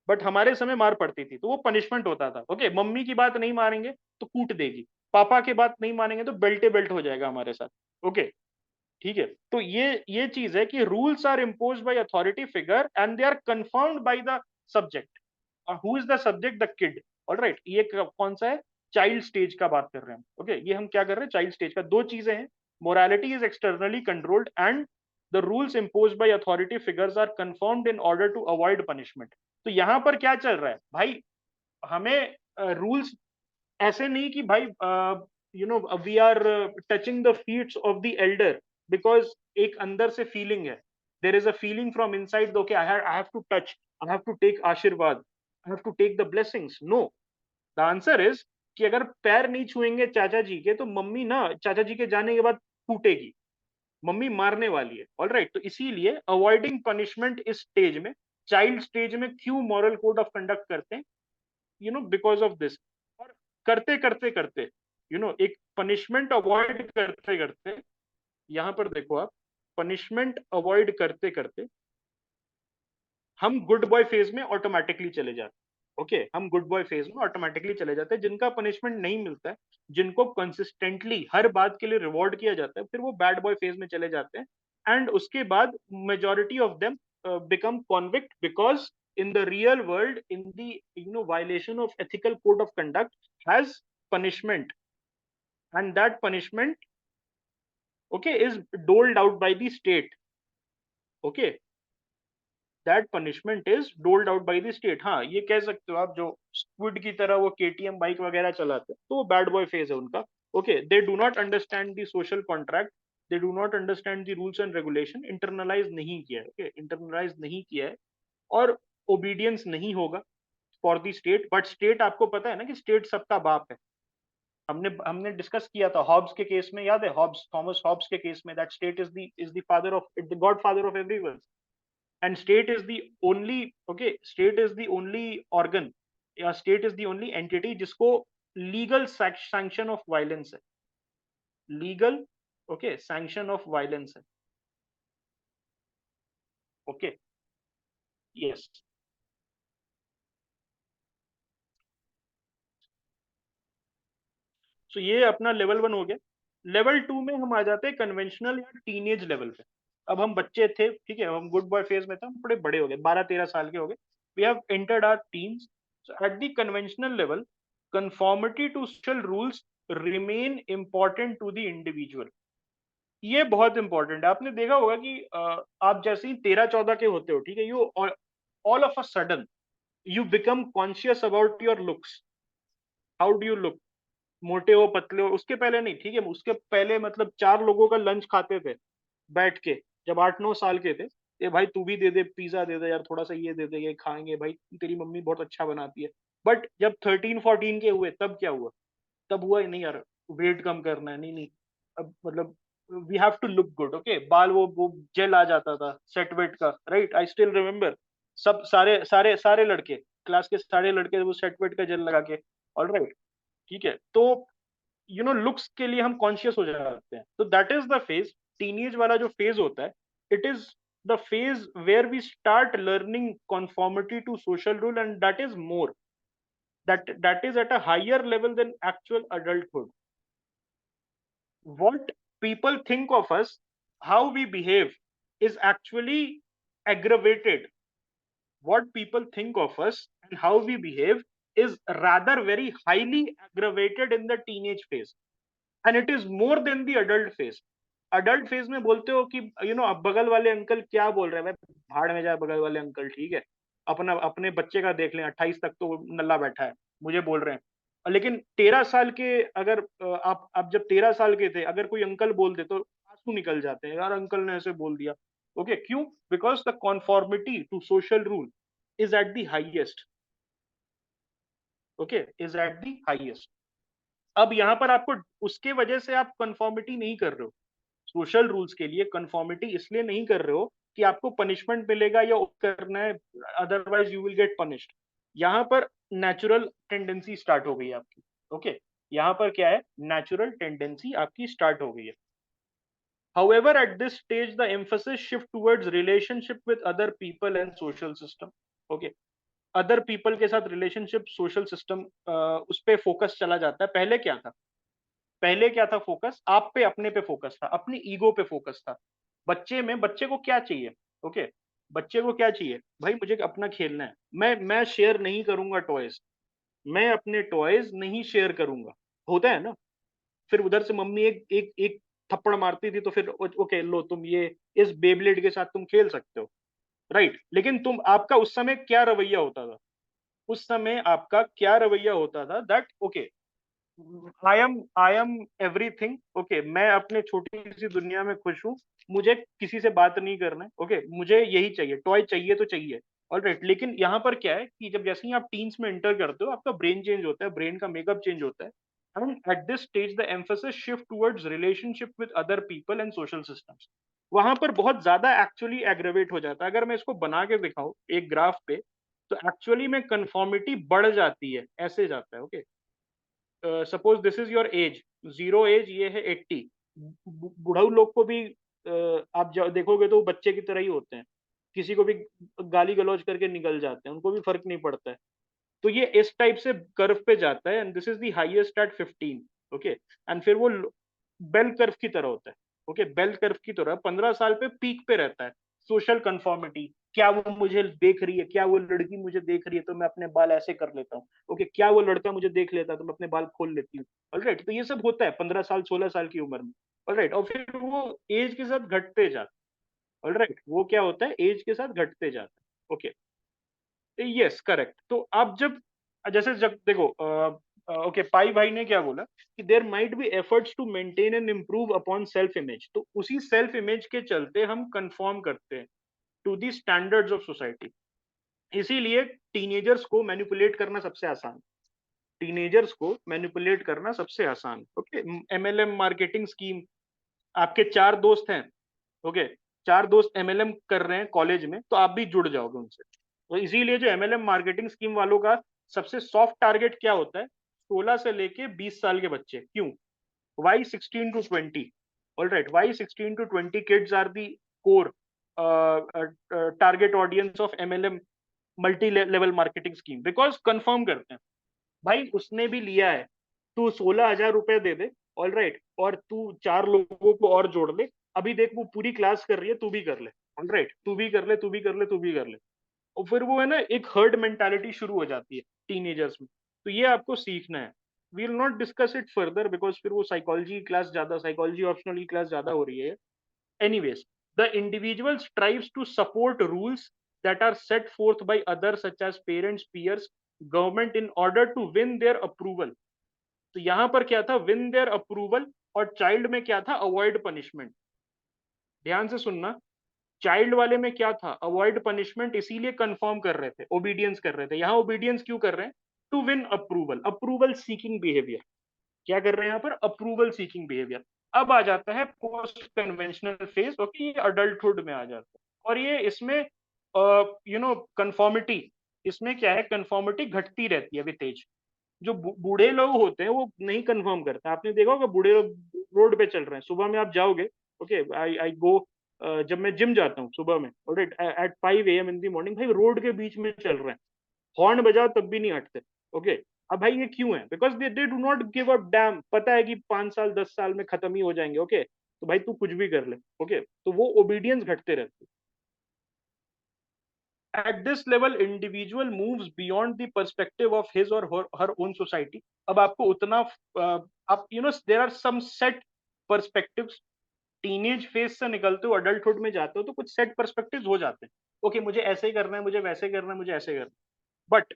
बट हमारे समय मार पड़ती थी तो वो पनिशमेंट होता था। ओके, मम्मी की बात नहीं मानेंगे तो कूट देगी, पापा की बात नहीं मानेंगे तो बेल्टे बेल्ट हो जाएगा हमारे साथ। ओके, ठीक है, तो ये चीज है कि rules are impose by authority figure and they are confirmed by the subject. Who is the subject? The kid. Alright, ये कौन सा है? चाइल्ड स्टेज का बात कर रहे हैं। ओके, ये हम क्या कर रहे हैं? चाइल्ड स्टेज का। दो चीजें हैं, morality is externally controlled and the rules impose by authority figures are confirmed in order to avoid punishment. तो यहां पर क्या चल रहा है भाई? हमें रूल्स ऐसे नहीं कि भाई we are touching the feets of the elder, because एक अंदर से फीलिंग है, there is a feeling from inside, okay I have to touch, I have to take आशीर्वाद, I have to take the blessings. No, the answer is कि अगर पैर नहीं छुएंगे चाचा जी के तो मम्मी ना चाचा जी के जाने के बाद कूटेगी, मम्मी मारने वाली है। ऑल राइट, तो इसीलिए अवॉइडिंग पनिशमेंट इस स्टेज में, चाइल्ड स्टेज में क्यों मॉरल कोड ऑफ कंडक्ट करते हैं? Because of this. और करते करते करते एक पनिशमेंट अवॉइड करते करते, यहां पर देखो आप, पनिशमेंट अवॉइड करते करते हम गुड बॉय फेज में ऑटोमेटिकली चले जाते हैं। ओके, हम गुड बॉय फेज में ऑटोमेटिकली चले जाते हैं। जिनका पनिशमेंट नहीं मिलता है, जिनको कंसिस्टेंटली हर बात के लिए रिवॉर्ड किया जाता है, फिर वो बैड बॉय फेज में चले जाते हैं। एंड उसके बाद majority of them become convict, because in the real world, in the violation of ethical code of conduct has punishment, and that punishment, okay, is doled out by the state. Okay, that punishment is doled out by the state. हाँ, ये कह सकते हो आप, जो squid की तरह वो केटीएम बाइक वगैरह चलाते हैं तो वो बैड बॉय फेज है उनका। Okay, they do not understand the social contract, they do not understand the rules and regulation, internalise नहीं किया है। ओके, इंटरनलाइज नहीं किया है, और ओबीडियंस नहीं होगा for the state. But state, आपको पता है ना कि स्टेट सबका बाप है। हमने डिस्कस किया था हॉब्स के केस में, याद है? हॉब्स, थॉमस हॉब्स के केस में, that state is the father of, the god father of everyone, and state is the only, okay, state is the only organ, या state is the only entity जिसको legal sanction of violence है, legal, okay, sanction of violence है। Okay, yes. So ये अपना level 1 हो गया। Level 2 में हम आ जाते हैं कन्वेंशनल या टीनेज लेवल पे। अब हम बच्चे थे, ठीक है, हम गुड बॉय फेज में थे, हम बड़े बड़े हो गए, 12-13 साल के हो गए, we have entered our teens. So at the conventional level, conformity to social rules remain important to the individual. ये बहुत इंपॉर्टेंट है। आपने देखा होगा कि आप जैसे ही 13-14 के होते हो, ठीक है, you all of a sudden you become conscious about your looks. How do you look? मोटे हो, पतले हो, उसके पहले नहीं, ठीक है, उसके पहले मतलब 4 लोगों का लंच खाते थे बैठ के, जब 8-9 साल के थे, ये भाई तू भी दे दे, पिज्जा दे दे यार, थोड़ा सा ये दे दे, ये खाएंगे भाई, तेरी मम्मी बहुत अच्छा बनाती है। बट जब 13-14 के हुए तब क्या हुआ? तब हुआ नहीं यार, वेट कम करना है, नहीं नहीं, अब मतलब we have to look good. Okay, बाल वो जेल आ जाता था सेट वेट का, राइट, आई स्टिल रिमेम्बर। सब सारे सारे सारे लड़के, क्लास के सारे लड़के वो सेट वेट का जेल लगा के, ऑल राइट, ठीक है। तो लुक्स के लिए हम कॉन्शियस हो जाते हैं। तो that is the phase, teenage वाला जो फेज होता है, it is the phase where we start learning conformity to social rule, and that is more, that is at a higher level than actual adulthood. What people think of us, how we behave, is actually aggravated. What people think of us and how we behave is rather very highly aggravated in the teenage phase, and it is more than the adult phase. Adult phase में बोलते हो कि अब बगल वाले uncle क्या बोल रहे हैं, भाई भाड़ में जाए बगल वाले अंकल, ठीक है, अपना अपने बच्चे का देख लें, 28 तक तो नल्ला बैठा है, मुझे बोल रहे हैं। लेकिन 13 साल के, अगर आप जब 13 साल के थे, अगर कोई अंकल बोल दे तो आंसू निकल जाते हैं, यार अंकल ने ऐसे बोल दिया। ओके, क्यों? Because the conformity to social rule is at the highest. Okay, is at the highest. अब यहां पर आपको, उसके वजह से आप कंफॉर्मिटी नहीं कर रहे हो, सोशल रूल्स के लिए कंफॉर्मिटी इसलिए नहीं कर रहे हो कि आपको पनिशमेंट मिलेगा या करना है, otherwise you will get punished. यहाँ पर नेचुरल टेंडेंसी स्टार्ट हो गई है आपकी। ओके, यहाँ पर क्या है, नेचुरल टेंडेंसी आपकी स्टार्ट हो गई है। However, at this stage, the emphasis shift towards relationship with other people and social system. Okay, other people के साथ रिलेशनशिप, सोशल सिस्टम, उस पे फोकस चला जाता है। पहले क्या था, पहले क्या था फोकस, आप पे, अपने पे फोकस था, अपनी ईगो पे फोकस था। बच्चे में, बच्चे को क्या चाहिए, ओके, बच्चे को क्या चाहिए, भाई मुझे अपना खेलना है, मैं शेयर नहीं करूंगा टॉयज, मैं अपने टॉयज नहीं शेयर करूंगा, होता है ना। फिर उधर से मम्मी एक एक एक थप्पड़ मारती थी, तो फिर ओके लो तुम ये इस बेब्लेड के साथ तुम खेल सकते हो, राइट। लेकिन तुम, आपका उस समय क्या रवैया होता था, उस समय आपका क्या रवैया होता था, that okay, I am everything, okay, मैं अपने छोटी सी दुनिया में खुश हूँ, मुझे किसी से बात नहीं करना है, ओके, मुझे यही चाहिए, टॉय चाहिए तो चाहिए। ऑलराइट, लेकिन यहाँ पर क्या है कि जब जैसे ही आप टीन्स में एंटर करते हो, आपका ब्रेन चेंज होता है, ब्रेन का मेकअप चेंज होता है, and at this stage the emphasis shift towards relationship with other people and social systems. वहां पर बहुत ज्यादा एक्चुअली एग्रेवेट हो जाता है। अगर मैं इसको बना के दिखाऊं एक ग्राफ पे, तो एक्चुअली में कंफॉर्मिटी बढ़ जाती है, ऐसे जाता है, okay. Suppose this is your age, 0 age, ये है 80। बुढ़ऊ लोग को भी आप देखोगे तो बच्चे की तरह ही होते हैं, किसी को भी गाली गलौज करके निकल जाते हैं, उनको भी फर्क नहीं पड़ता है। तो ये इस टाइप से कर्व पे जाता है, and this is the highest eight 15, okay. And फिर वो बेल कर्व की तरह होता है, ओके, बेल कर्व की तरह 15 साल पे पीक पे रहता है। सोशल कंफॉर्मिटी, क्या वो मुझे देख रही है, क्या वो लड़की मुझे देख रही है, तो मैं अपने बाल ऐसे कर लेता हूँ, ओके, क्या वो लड़का मुझे देख लेता है तो मैं अपने बाल खोल लेती हूँ। ऑलराइट, तो ये सब होता है 15 साल 16 साल की उम्र में। ऑलराइट, और फिर वो एज के साथ घटते जाता है। ऑलराइट, वो क्या होता है, एज के साथ घटते जाता है, ओके। Yes, correct. तो आप जब, जैसे जब देखो, ओके, पाई भाई ने क्या बोला कि there might be efforts to maintain and improve upon self image, तो उसी सेल्फ इमेज के चलते हम कंफॉर्म करते हैं to the standards of society. इसीलिए टीनेजर्स को मैनिपुलेट करना सबसे आसान, टीनेजर्स को मैनिपुलेट करना सबसे आसान, ओके। एमएलएम मार्केटिंग स्कीम, आपके 4 दोस्त हैं, ओके, 4 दोस्त एमएलएम कर रहे हैं कॉलेज में, तो आप भी जुड़ जाओगे उनसे। तो इसीलिए जो एमएलएम मार्केटिंग स्कीम वालों का सबसे सॉफ्ट टारगेट क्या होता है, 16 से लेके 20 साल के बच्चे। क्यों? Why 16 to 20? All right, why 16 to 20 kids are the core target audience of MLM multi level marketing scheme, because confirm करते हैं, भाई उसने भी लिया है, तू 16,000 रुपए दे दे, ऑल राइट, और तू 4 लोगों को और जोड़ ले, अभी देख वो पूरी क्लास कर रही है, तू भी कर ले, ऑल राइट, तू भी कर ले, तू भी कर ले, तू भी कर ले। और फिर वो है ना, एक हर्ड मेंटालिटी शुरू हो जाती है टीनेजर्स में। तो ये आपको सीखना है। We will not discuss it further, because फिर वो साइकोलॉजी क्लास ज्यादा, साइकोलॉजी ऑप्शनल की क्लास ज्यादा हो रही है। Anyways, the individual strives to support rules that are set forth by others such as parents, peers, government in order to win their approval. तो यहां पर क्या था, विन देयर अप्रूवल, और चाइल्ड में क्या था, अवॉइड पनिशमेंट। ध्यान से सुनना, चाइल्ड वाले में क्या था, अवॉइड पनिशमेंट, इसीलिए कंफर्म कर रहे थे, ओबीडियंस कर रहे थे। यहां ओबीडियंस क्यों कर रहे हैं, to win approval, approval seeking behaviour. क्या कर रहे हैं यहाँ पर, अप्रूवल सीकिंग बिहेवियर। अब आ जाता है पोस्ट कन्वेंशनल फेज, ओके, ये अडल्टहुड में आ जाता है, और ये इसमें कंफॉर्मिटी, इसमें क्या है, कंफॉर्मिटी घटती रहती है विद एज। जो बूढ़े लोग होते हैं वो नहीं कंफर्म करते, आपने देखा होगा बूढ़े लोग रोड पे चल रहे हैं, सुबह में आप जाओगे, ओके, आई आई गो, जब मैं जिम जाता हूँ सुबह में, alright, at 5 AM in the morning, भाई रोड के बीच में चल रहे हैं, हॉर्न बजाओ तब भी नहीं हटते, ओके। अब भाई ये क्यों है, because they do not give a dam, पता है कि 5 साल 10 साल में खत्म ही हो जाएंगे, ओके, तो भाई तू कुछ भी कर ले, ओके, तो वो ओबीडियंस घटते रहते। At this level, individual moves beyond the perspective of his or her own society. अब आपको उतना, आप there are some set perspectives, teenage phase से निकलते हो अडल्टहुड में जाते हो तो कुछ सेट पर्सपेक्टिव्स हो जाते हैं, ओके, मुझे ऐसे ही करना है, मुझे वैसे करना है, मुझे ऐसे करना है। बट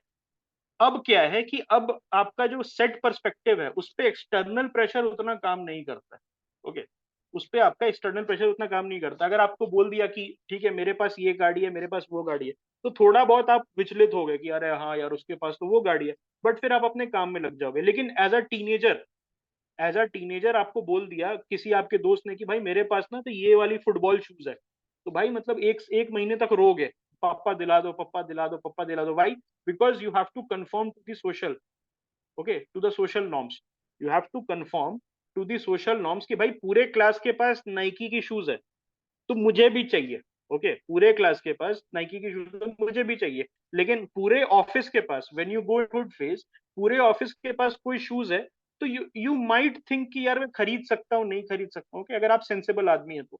अब क्या है कि अब आपका जो सेट पर्सपेक्टिव है उस पे एक्सटर्नल प्रेशर उतना काम नहीं करता है, ओके, उस पे आपका एक्सटर्नल प्रेशर उतना काम नहीं करता। अगर आपको बोल दिया कि ठीक है मेरे पास ये गाड़ी है, मेरे पास वो गाड़ी है, तो थोड़ा बहुत आप विचलित हो गए कि अरे हाँ यार उसके पास तो वो गाड़ी है, बट फिर आप अपने काम में लग जाओगे। लेकिन as a teenager, as a teenager आपको बोल दिया किसी आपके दोस्त ने कि भाई मेरे पास ना तो ये वाली फुटबॉल शूज है, तो भाई मतलब एक एक महीने तक रोगे, पापा दिला दो, पापा दिला दो, पापा दिला दो। भाई because you have to confirm to the social, okay, to the social norms, you have to confirm to the social norms कि भाई पूरे क्लास के पास नाइकी की शूज है तो मुझे भी चाहिए। ओके, पूरे क्लास के पास नाइकी की शूज तो मुझे भी चाहिए, लेकिन पूरे ऑफिस के पास, when you go good face, पूरे ऑफिस के पास कोई शूज है तो यू माइट थिंक कि यार मैं खरीद सकता हूँ, नहीं खरीद सकता हूँ। ओके, अगर आप सेंसेबल आदमी है तो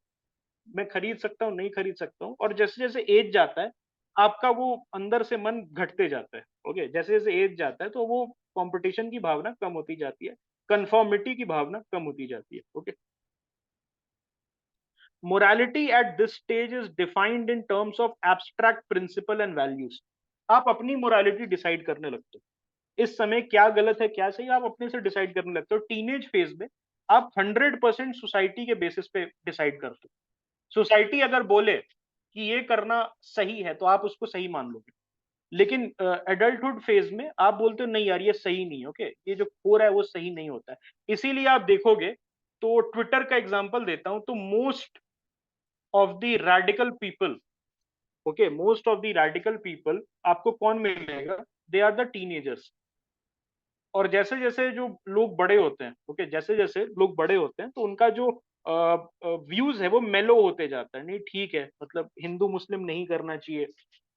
मैं खरीद सकता हूँ, नहीं खरीद सकता हूँ। और जैसे जैसे एज जाता है आपका वो अंदर से मन घटते जाता है। ओके, जैसे जैसे एज जाता है तो वो कंपटीशन की भावना कम होती जाती है, कंफर्मिटी की भावना कम होती जाती है। Okay, morality at this stage is defined in terms of abstract principle and values। आप अपनी मोरालिटी डिसाइड करने लगते हो, इस समय क्या गलत है क्या सही आप अपने से डिसाइड करने लगते हो। टीनेज फेज में आप 100% सोसाइटी के बेसिस पे डिसाइड करते हो। सोसाइटी अगर बोले कि ये करना सही है तो आप उसको सही मान लोगे, लेकिन एडल्टहुड फेज में आप बोलते हो नहीं यार ये सही नहीं है। ओके, ये जो हो रहा है वो सही नहीं होता है। इसीलिए आप देखोगे तो ट्विटर का एग्जांपल देता हूं तो most of the radical people, okay, most of the radical people आपको कौन मिलेगा, they are the teenagers। और जैसे जैसे जो लोग बड़े होते हैं, ओके, जैसे जैसे लोग बड़े होते हैं तो उनका जो व्यूज है वो मेलो होते जाता है। नहीं ठीक है, मतलब हिंदू मुस्लिम नहीं करना चाहिए,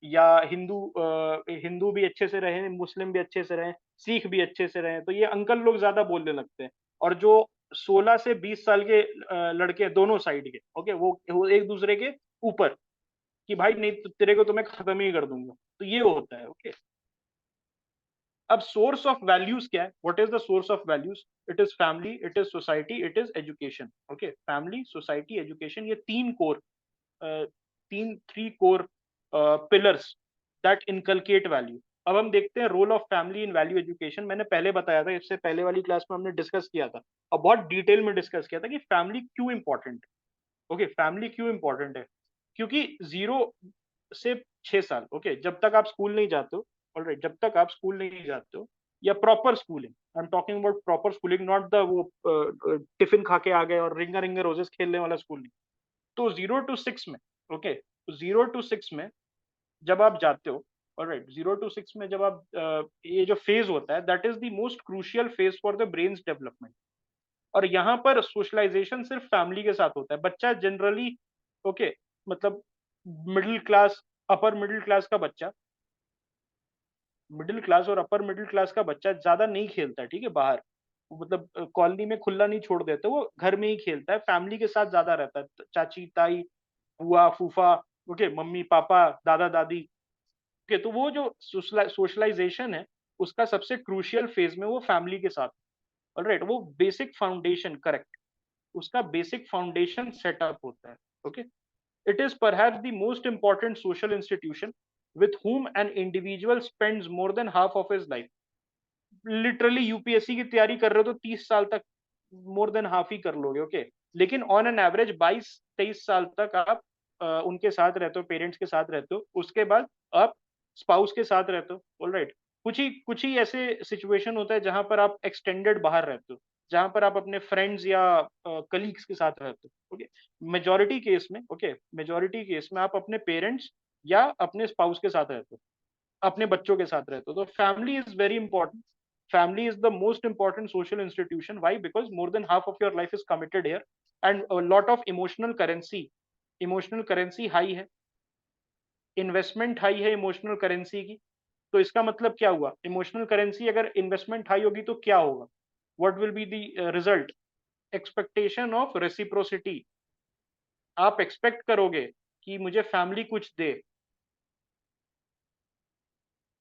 या हिंदू भी अच्छे से रहे, मुस्लिम भी अच्छे से रहे, सिख भी अच्छे से रहे, तो ये अंकल लोग ज्यादा बोलने लगते हैं। और जो 16 से 20 साल के लड़के हैं दोनों साइड के, ओके, वो एक दूसरे के ऊपर कि भाई नहीं तो तेरे को तो मैं खत्म ही कर दूंगा, तो ये होता है। ओके, अब सोर्स ऑफ वैल्यूज क्या है, what is the source of values, it is family, it is society, it is education. Okay, family, society, education, ये तीन core, three core pillars that inculcate value. अब हम देखते हैं role of family in value education. मैंने पहले बताया था, इससे पहले वाली क्लास में हमने डिस्कस किया था और बहुत डिटेल में डिस्कस किया था कि फैमिली क्यों इंपॉर्टेंट है। ओके, फैमिली क्यों इंपॉर्टेंट है, क्योंकि 0 से 6 साल, ओके, जब तक आप स्कूल नहीं जाते हो, ऑलराइट, जब तक आप स्कूल नहीं जाते हो या proper schooling, I am talking about proper schooling, not the वो टिफिन खा के आ गए और रिंगा रिंगा रोजेस खेलने वाला स्कूल नहीं। तो 0 to 6 में, ओके, तो 0 to 6 में जब आप जाते हो, ऑलराइट, 0 to 6 में जब आप ये जो फेज होता है that is the most crucial phase for the brains development. और यहाँ पर सोशलाइजेशन सिर्फ फैमिली के साथ होता है। बच्चा जनरली, ओके, मतलब middle class, upper middle class का बच्चा, मिडिल क्लास और अपर मिडिल क्लास का बच्चा ज्यादा नहीं खेलता है, ठीक है, बाहर, वो मतलब कॉलोनी में खुला नहीं छोड़ देते, वो घर में ही खेलता है, फैमिली के साथ ज्यादा रहता है, चाची ताई, बुआ फूफा, ओके, मम्मी पापा, दादा दादी। ओके, तो वो जो सोशलाइजेशन है उसका सबसे क्रूशियल फेज में वो फैमिली के साथ, ऑलराइट, वो बेसिक फाउंडेशन, करेक्ट, उसका बेसिक फाउंडेशन सेटअप होता है। Okay, it is perhaps the most important social institution with whom an individual spends more than half of his life। Literally UPSC की तैयारी कर रहे हो तो 30 साल तक मोर देन हाफ ही कर लोगे। ओके, लेकिन ऑन एन एवरेज 22-23 साल तक आप उनके साथ रहते हो, पेरेंट्स के साथ रहते हो, उसके बाद आप स्पाउस के साथ रहते हो। ऑलराइट, कुछ ही ऐसे सिचुएशन होता है जहां पर आप एक्सटेंडेड बाहर रहते हो, जहां पर आप अपने फ्रेंड्स या कलीग्स के साथ रहते हो। ओके, मेजोरिटी केस में, ओके, मेजोरिटी केस में आप अपने पेरेंट्स या अपने स्पाउस के साथ रहते हो, अपने बच्चों के साथ रहते हो। तो family is very important. Family is the most important social institution। Why? Because more than half of your life is committed here, and a lot of emotional currency high है, इन्वेस्टमेंट हाई है emotional currency की। तो इसका मतलब क्या हुआ, emotional currency अगर investment high होगी तो क्या होगा, what will be the result, expectation of reciprocity. आप एक्सपेक्ट करोगे कि मुझे फैमिली कुछ दे।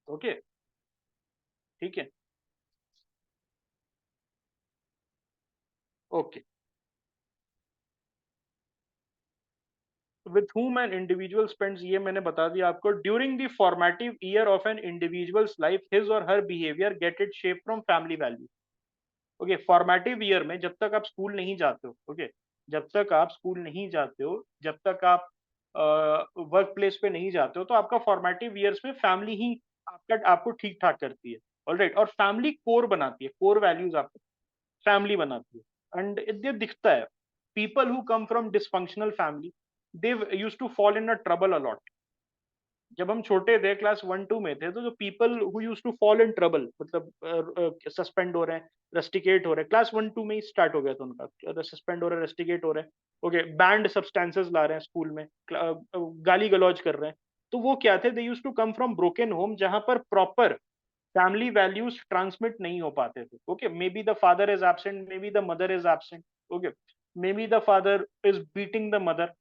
ओके, ठीक है, okay, with whom an individual spends, ये मैंने बता दिया आपको। during the formative year of an individual's life his or her behavior get its shape from family value। Okay, formative year में जब तक आप स्कूल नहीं जाते हो, ओके, जब तक आप स्कूल नहीं जाते हो, जब तक आप वर्क प्लेस पे नहीं जाते हो, तो आपका फॉर्मेटिव ईयर्स में फैमिली ही आपको ठीक ठाक करती है। ऑलराइट, और फैमिली कोर बनाती है, कोर वैल्यूज आपको फैमिली बनाती है। एंड ये दिखता है, people who come from dysfunctional family they used to fall in a trouble a lot. जब हम छोटे थे, क्लास 1-2 में थे, तो जो people who used to fall in trouble, मतलब सस्पेंड हो रहे हैं, रस्टिकेट हो रहे हैं, क्लास 1-2 में ही स्टार्ट हो गया था उनका, सस्पेंड हो रहे हैं, रस्टिकेट हो रहे हैं, ओके, बैंड सब्सटेंसेस ला रहे हैं स्कूल में, गाली गलौज कर रहे हैं। तो वो क्या थे, they used to come from broken home, जहां पर प्रॉपर फैमिली वैल्यूज ट्रांसमिट नहीं हो पाते थे। Okay, may be the father is absent, may be the mother is absent, okay, may be the father is beating the mother,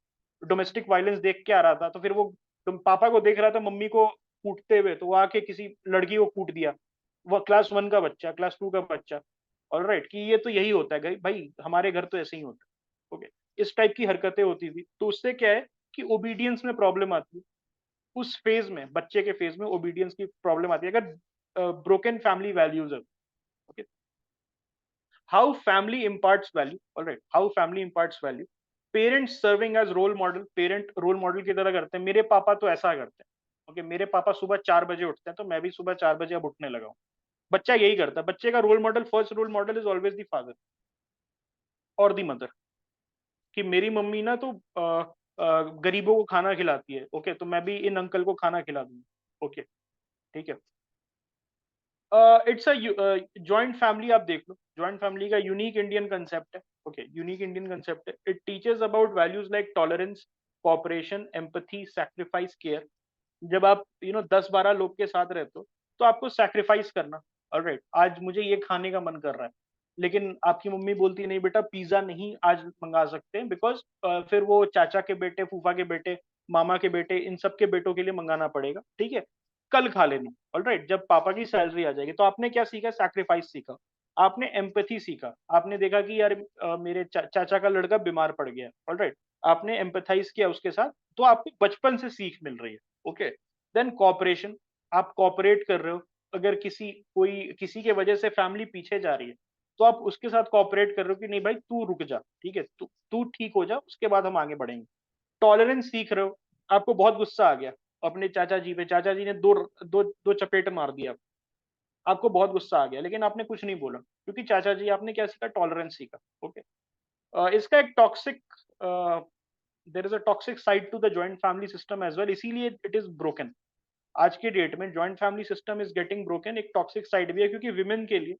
domestic violence देख के आ रहा था, तो फिर वो तुम पापा को देख रहा था मम्मी को कूटते हुए, तो वो आके किसी लड़की को कूट दिया, वो क्लास 1 का बच्चा, क्लास 2 का बच्चा। ऑलराइट, कि ये तो यही होता है भाई, हमारे घर तो ऐसे ही होता है। ओके, इस टाइप की हरकतें होती थी, तो उससे क्या है कि ओबीडियंस में प्रॉब्लम आती है। उस फेज में, बच्चे के फेज में ओबीडियंस की प्रॉब्लम आती है अगर broken family values है। Okay, how family imparts value, all right, how family imparts value, parents serving as role model, parent role model की तरह करते हैं, मेरे पापा तो ऐसा करते हैं, ओके, मेरे पापा सुबह 4 बजे उठते हैं, तो मैं भी सुबह 4 बजे अब उठने लगा हूँ। बच्चा यही करता है, बच्चे का role model, first role model is always the father और द मदर, कि मेरी मम्मी ना तो गरीबों को खाना खिलाती है, ओके, तो मैं भी इन अंकल को खाना खिला दूंगा, ओके, ठीक है। इट्स अ जॉइंट फैमिली, आप देख लो, जॉइंट फैमिली का यूनिक इंडियन कंसेप्ट है, ओके, यूनिक इंडियन कंसेप्ट है। It teaches about values like tolerance, cooperation, empathy, sacrifice, care. जब आप 10-12 लोग के साथ रहते हो, तो आपको सैक्रिफाइस करना, ऑलराइट, आज मुझे ये खाने का मन कर रहा है, लेकिन आपकी मम्मी बोलती है नहीं बेटा, पिज्जा नहीं आज मंगा सकते हैं, बिकॉज फिर वो चाचा के बेटे, फूफा के बेटे, मामा के बेटे, इन सब के बेटों के लिए मंगाना पड़ेगा, ठीक है, कल खा लेना। ऑलराइट, जब पापा की सैलरी आ जाएगी, तो आपने क्या सीखा, सैक्रिफाइस सीखा, आपने एम्पैथी सीखा, आपने देखा कि यार मेरे चाचा का लड़का बीमार पड़ गया, ऑलराइट, आपने एम्पैथाइज किया उसके साथ, तो आपको बचपन से सीख मिल रही है, ओके। देन कॉपरेशन, आप कॉपरेट कर रहे हो, अगर किसी के वजह से फैमिली पीछे जा रही है, तो आप उसके साथ कॉपरेट कर रहे हो कि नहीं भाई तू रुक जा, ठीक है, तू तू ठीक हो जा, उसके बाद हम आगे बढ़ेंगे। टॉलरेंस सीख रहे हो, आपको बहुत गुस्सा आ गया अपने चाचा जी पे, चाचा जी ने दो दो दो चपेट मार दिया, आपको बहुत गुस्सा आ गया, लेकिन आपने कुछ नहीं बोला, क्योंकि चाचा जी, आपने क्या सीखा, टॉलरेंस सीखा, ओके। इसका एक toxic, there is a toxic side to the joint family system as well, इसीलिए इट इज ब्रोकन। आज की डेट में joint family system is getting broken, एक टॉक्सिक साइड भी है, क्योंकि विमेन के लिए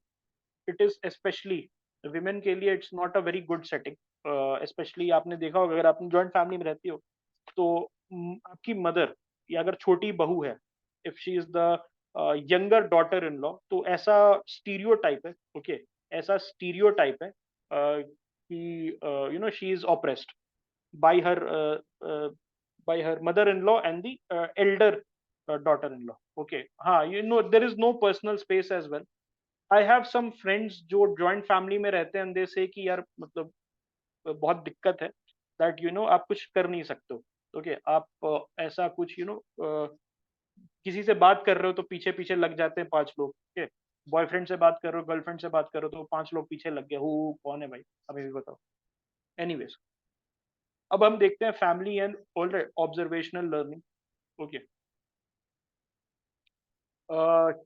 इट इज स्पेशली, विमेन के लिए it's not a very good setting. Specially आपने देखा होगा, अगर आप जॉइंट फैमिली में रहती हो, तो आपकी मदर, या अगर छोटी बहू है, if she is the younger daughter in law, तो ऐसा स्टीरियोटाइप है, ओके, ऐसा स्टीरियोटाइप है कि she is oppressed by her by her mother-in-law and the elder daughter-in-law. Okay, हाँ, there is no personal space as well. I have some friends जो joint family में रहते हैं, and they say कि यार मतलब बहुत दिक्कत है, that आप कुछ कर नहीं सकते हो, ओके, आप ऐसा कुछ किसी से बात कर रहे हो तो पीछे पीछे लग जाते हैं 5 लोग, ओके, बॉयफ्रेंड से बात कर रहे हो, गर्लफ्रेंड से बात कर रहे हो, तो 5 लोग पीछे लग गए, हु कौन है भाई, हमें भी बताओ। एनीवेज, अब हम देखते हैं family and observational learning, okay.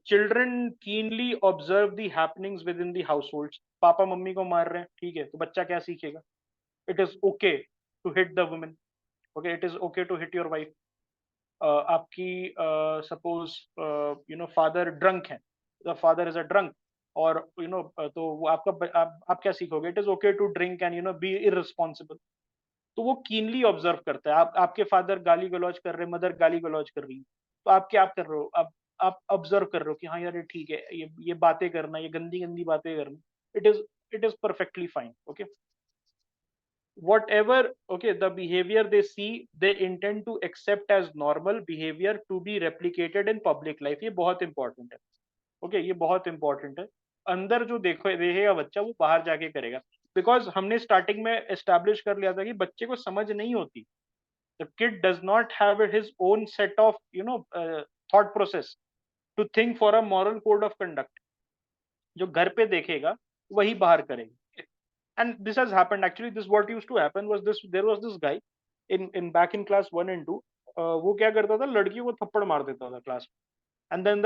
Children keenly observe the happenings with in the house. Papa mummy को मार रहे हैं, ठीक है, तो बच्चा क्या सीखेगा, it is okay to hit the women, okay, it is okay to hit your wife. आपकी सपोज फादर ड्रंक है, the father is a drunk, और तो वो आप क्या सीखोगे, it is okay to drink and be irresponsible. तो वो कीनली ऑब्जर्व करता है, आपके फादर गाली गलौज कर रहे हैं, मदर गाली गलौज कर रही है, तो आप क्या कर रहे हो, आप ऑब्जर्व कर रहे हो कि हाँ यार ये ठीक है, ये बातें करना, ये गंदी गंदी बातें करना, it is perfectly fine, okay. whatever, okay, the behavior they see, they intend to accept as normal behavior to be replicated in public life। ये बहुत इंपॉर्टेंट है, ओके, ये बहुत इंपॉर्टेंट है। अंदर जो देखो देखेगा बच्चा, वो बाहर जाके करेगा, बिकॉज हमने स्टार्टिंग में एस्टेब्लिश कर लिया था कि बच्चे को समझ नहीं होती, the kid does not have his own set of thought process to think for a moral code of conduct। जो घर पे देखेगा वही बाहर करेगा। And this has happened actually, this what used to happen was this, there was this guy in back in class 1 and 2, वो क्या करता था, लड़कियों को थप्पड़ मार देता था क्लास में, and then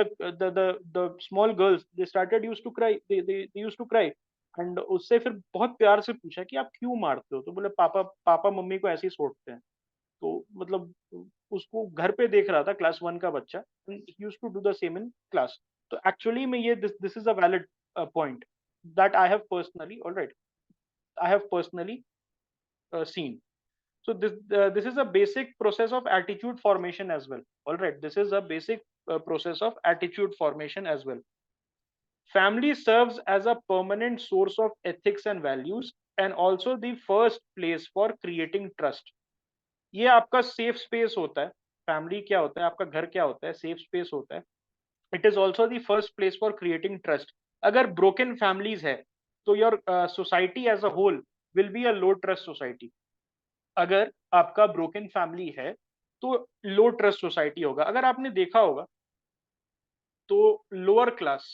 the small girls, they started used to cry, they used to cry, and उससे फिर बहुत प्यार से पूछा कि आप क्यों मारते हो? तो बोले पापा पापा मम्मी को ऐसे ही सोचते हैं। तो मतलब उसको घर पे देख रहा था क्लास 1 का बच्चा and he used to do the same in class. तो एक्चुअली में ये this is a valid point that I have personally alright I have personally seen. So this is a basic process of attitude formation as well. All right, this is a basic process of attitude formation as well. Family serves as a permanent source of ethics and values and also the first place for creating trust. ये आपका safe space होता है। Family क्या होता है, आपका घर क्या होता है, सेफ स्पेस होता है। It is also the first place for creating trust. अगर ब्रोकन फैमिलीज है तो your society as a whole will be a low trust society. अगर आपका ब्रोकन फैमिली है तो लो ट्रस्ट सोसाइटी होगा। अगर आपने देखा होगा तो लोअर क्लास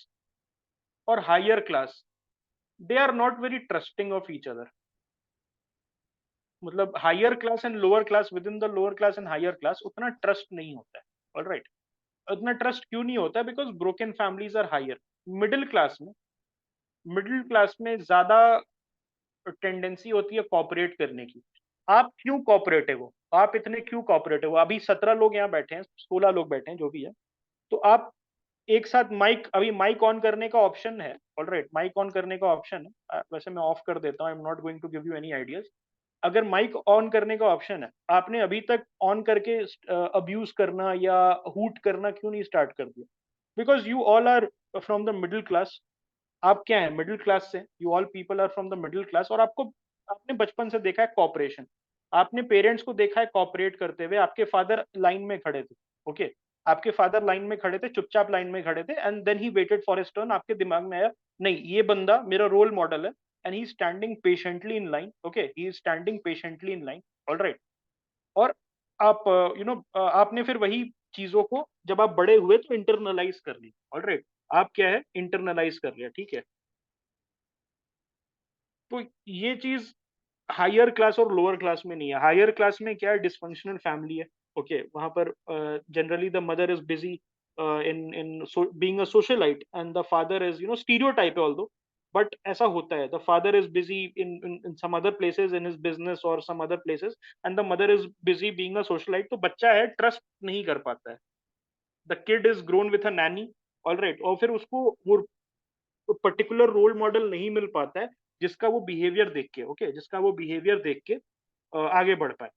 और higher class they are not very trusting of each other. मतलब higher class and lower class, within the lower class and higher class उतना ट्रस्ट नहीं होता है। ऑलराइट, उतना ट्रस्ट क्यों नहीं होता है? Because broken families are higher. Middle class में मिडिल क्लास में ज्यादा टेंडेंसी होती है कॉपरेट करने की। आप क्यों कॉपरेटिव हो? आप इतने क्यों कॉपरेटिव हो? अभी 17 लोग यहाँ बैठे हैं, 16 लोग बैठे हैं, जो भी है। तो आप एक साथ माइक, अभी माइक ऑन करने का ऑप्शन है। ऑलराइट, माइक ऑन करने का ऑप्शन है। वैसे मैं ऑफ कर देता हूँ, I am not going to give you any ideas. अगर माइक ऑन करने का ऑप्शन है, आपने अभी तक ऑन करके अब्यूज करना या हूट करना क्यों नहीं स्टार्ट कर दिया? Because you all are from the middle class. आप क्या है, मिडिल क्लास से। You all people are from the middle class और आपको, आपने बचपन से देखा है कॉपरेशन। आपने पेरेंट्स को देखा है कॉपरेट करते हुए। आपके फादर लाइन में खड़े थे, ओके आपके फादर लाइन में खड़े थे, चुपचाप लाइन में खड़े थे, and then he waited for his turn. आपके दिमाग में आया नहीं, ये बंदा मेरा रोल मॉडल है and he standing patiently in line. Okay, he is standing patiently in line. Alright, और आप आपने फिर वही चीजों को जब आप बड़े हुए तो इंटरनलाइज कर ली। ऑलराइट, आप क्या है, इंटरनलाइज कर लिया, ठीक है। तो ये चीज हायर क्लास और लोअर क्लास में नहीं है। हायर क्लास में क्या है, डिसफंक्शनल फैमिली है। ओके वहां पर generally the mother is busy in being a socialite and the father is stereotype है ऑल्दो, बट ऐसा होता है। The father is busy in some other places in his business और some other places and the mother is busy being a socialite. तो बच्चा है, trust नहीं कर पाता है। The kid is grown with a nanny. Alright, और फिर उसको वो पर्टिकुलर रोल मॉडल नहीं मिल पाता है जिसका वो बिहेवियर देख के, ओके जिसका वो बिहेवियर देख के आगे बढ़ पाए।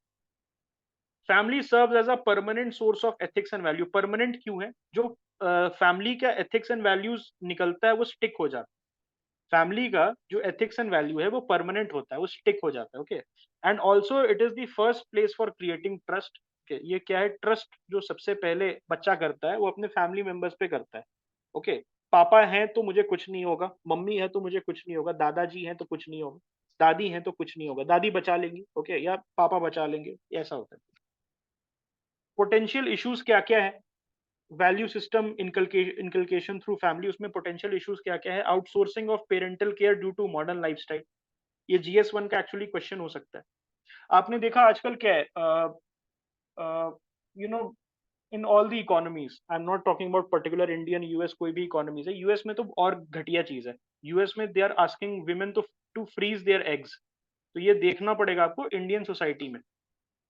Family serves as a permanent source of ethics and value. Permanent क्यों है? जो फैमिली का एथिक्स एंड वैल्यूज निकलता है वो स्टिक हो जाता है। फैमिली का जो एथिक्स एंड वैल्यू है वो परमानेंट होता है, वो स्टिक हो जाता है। Okay, and also it is the first place for creating trust. ये क्या है, ट्रस्ट जो सबसे पहले बच्चा करता है वो अपने फैमिली मेंबर्स पे करता है। ओके, पापा हैं तो मुझे कुछ नहीं होगा, मम्मी है तो मुझे कुछ नहीं होगा, दादाजी हैं तो कुछ नहीं होगा, दादी हैं तो कुछ नहीं होगा, दादी बचा लेंगी, ओके या पापा बचा लेंगे, ऐसा होता है। पोटेंशियल इश्यूज क्या क्या है? Value system inculcation through family, उसमें पोटेंशियल इश्यूज क्या क्या है? Outsourcing of parental care due to modern lifestyle. ये GS1 का एक्चुअली क्वेश्चन हो सकता है। आपने देखा आजकल क्या है, you know in all the economies, I am not talking about particular Indian, US कोई भी इकोनॉमीज है, यूएस में तो और घटिया चीज है। यूएस में they are asking women to freeze their eggs. तो ये देखना पड़ेगा आपको इंडियन सोसाइटी में।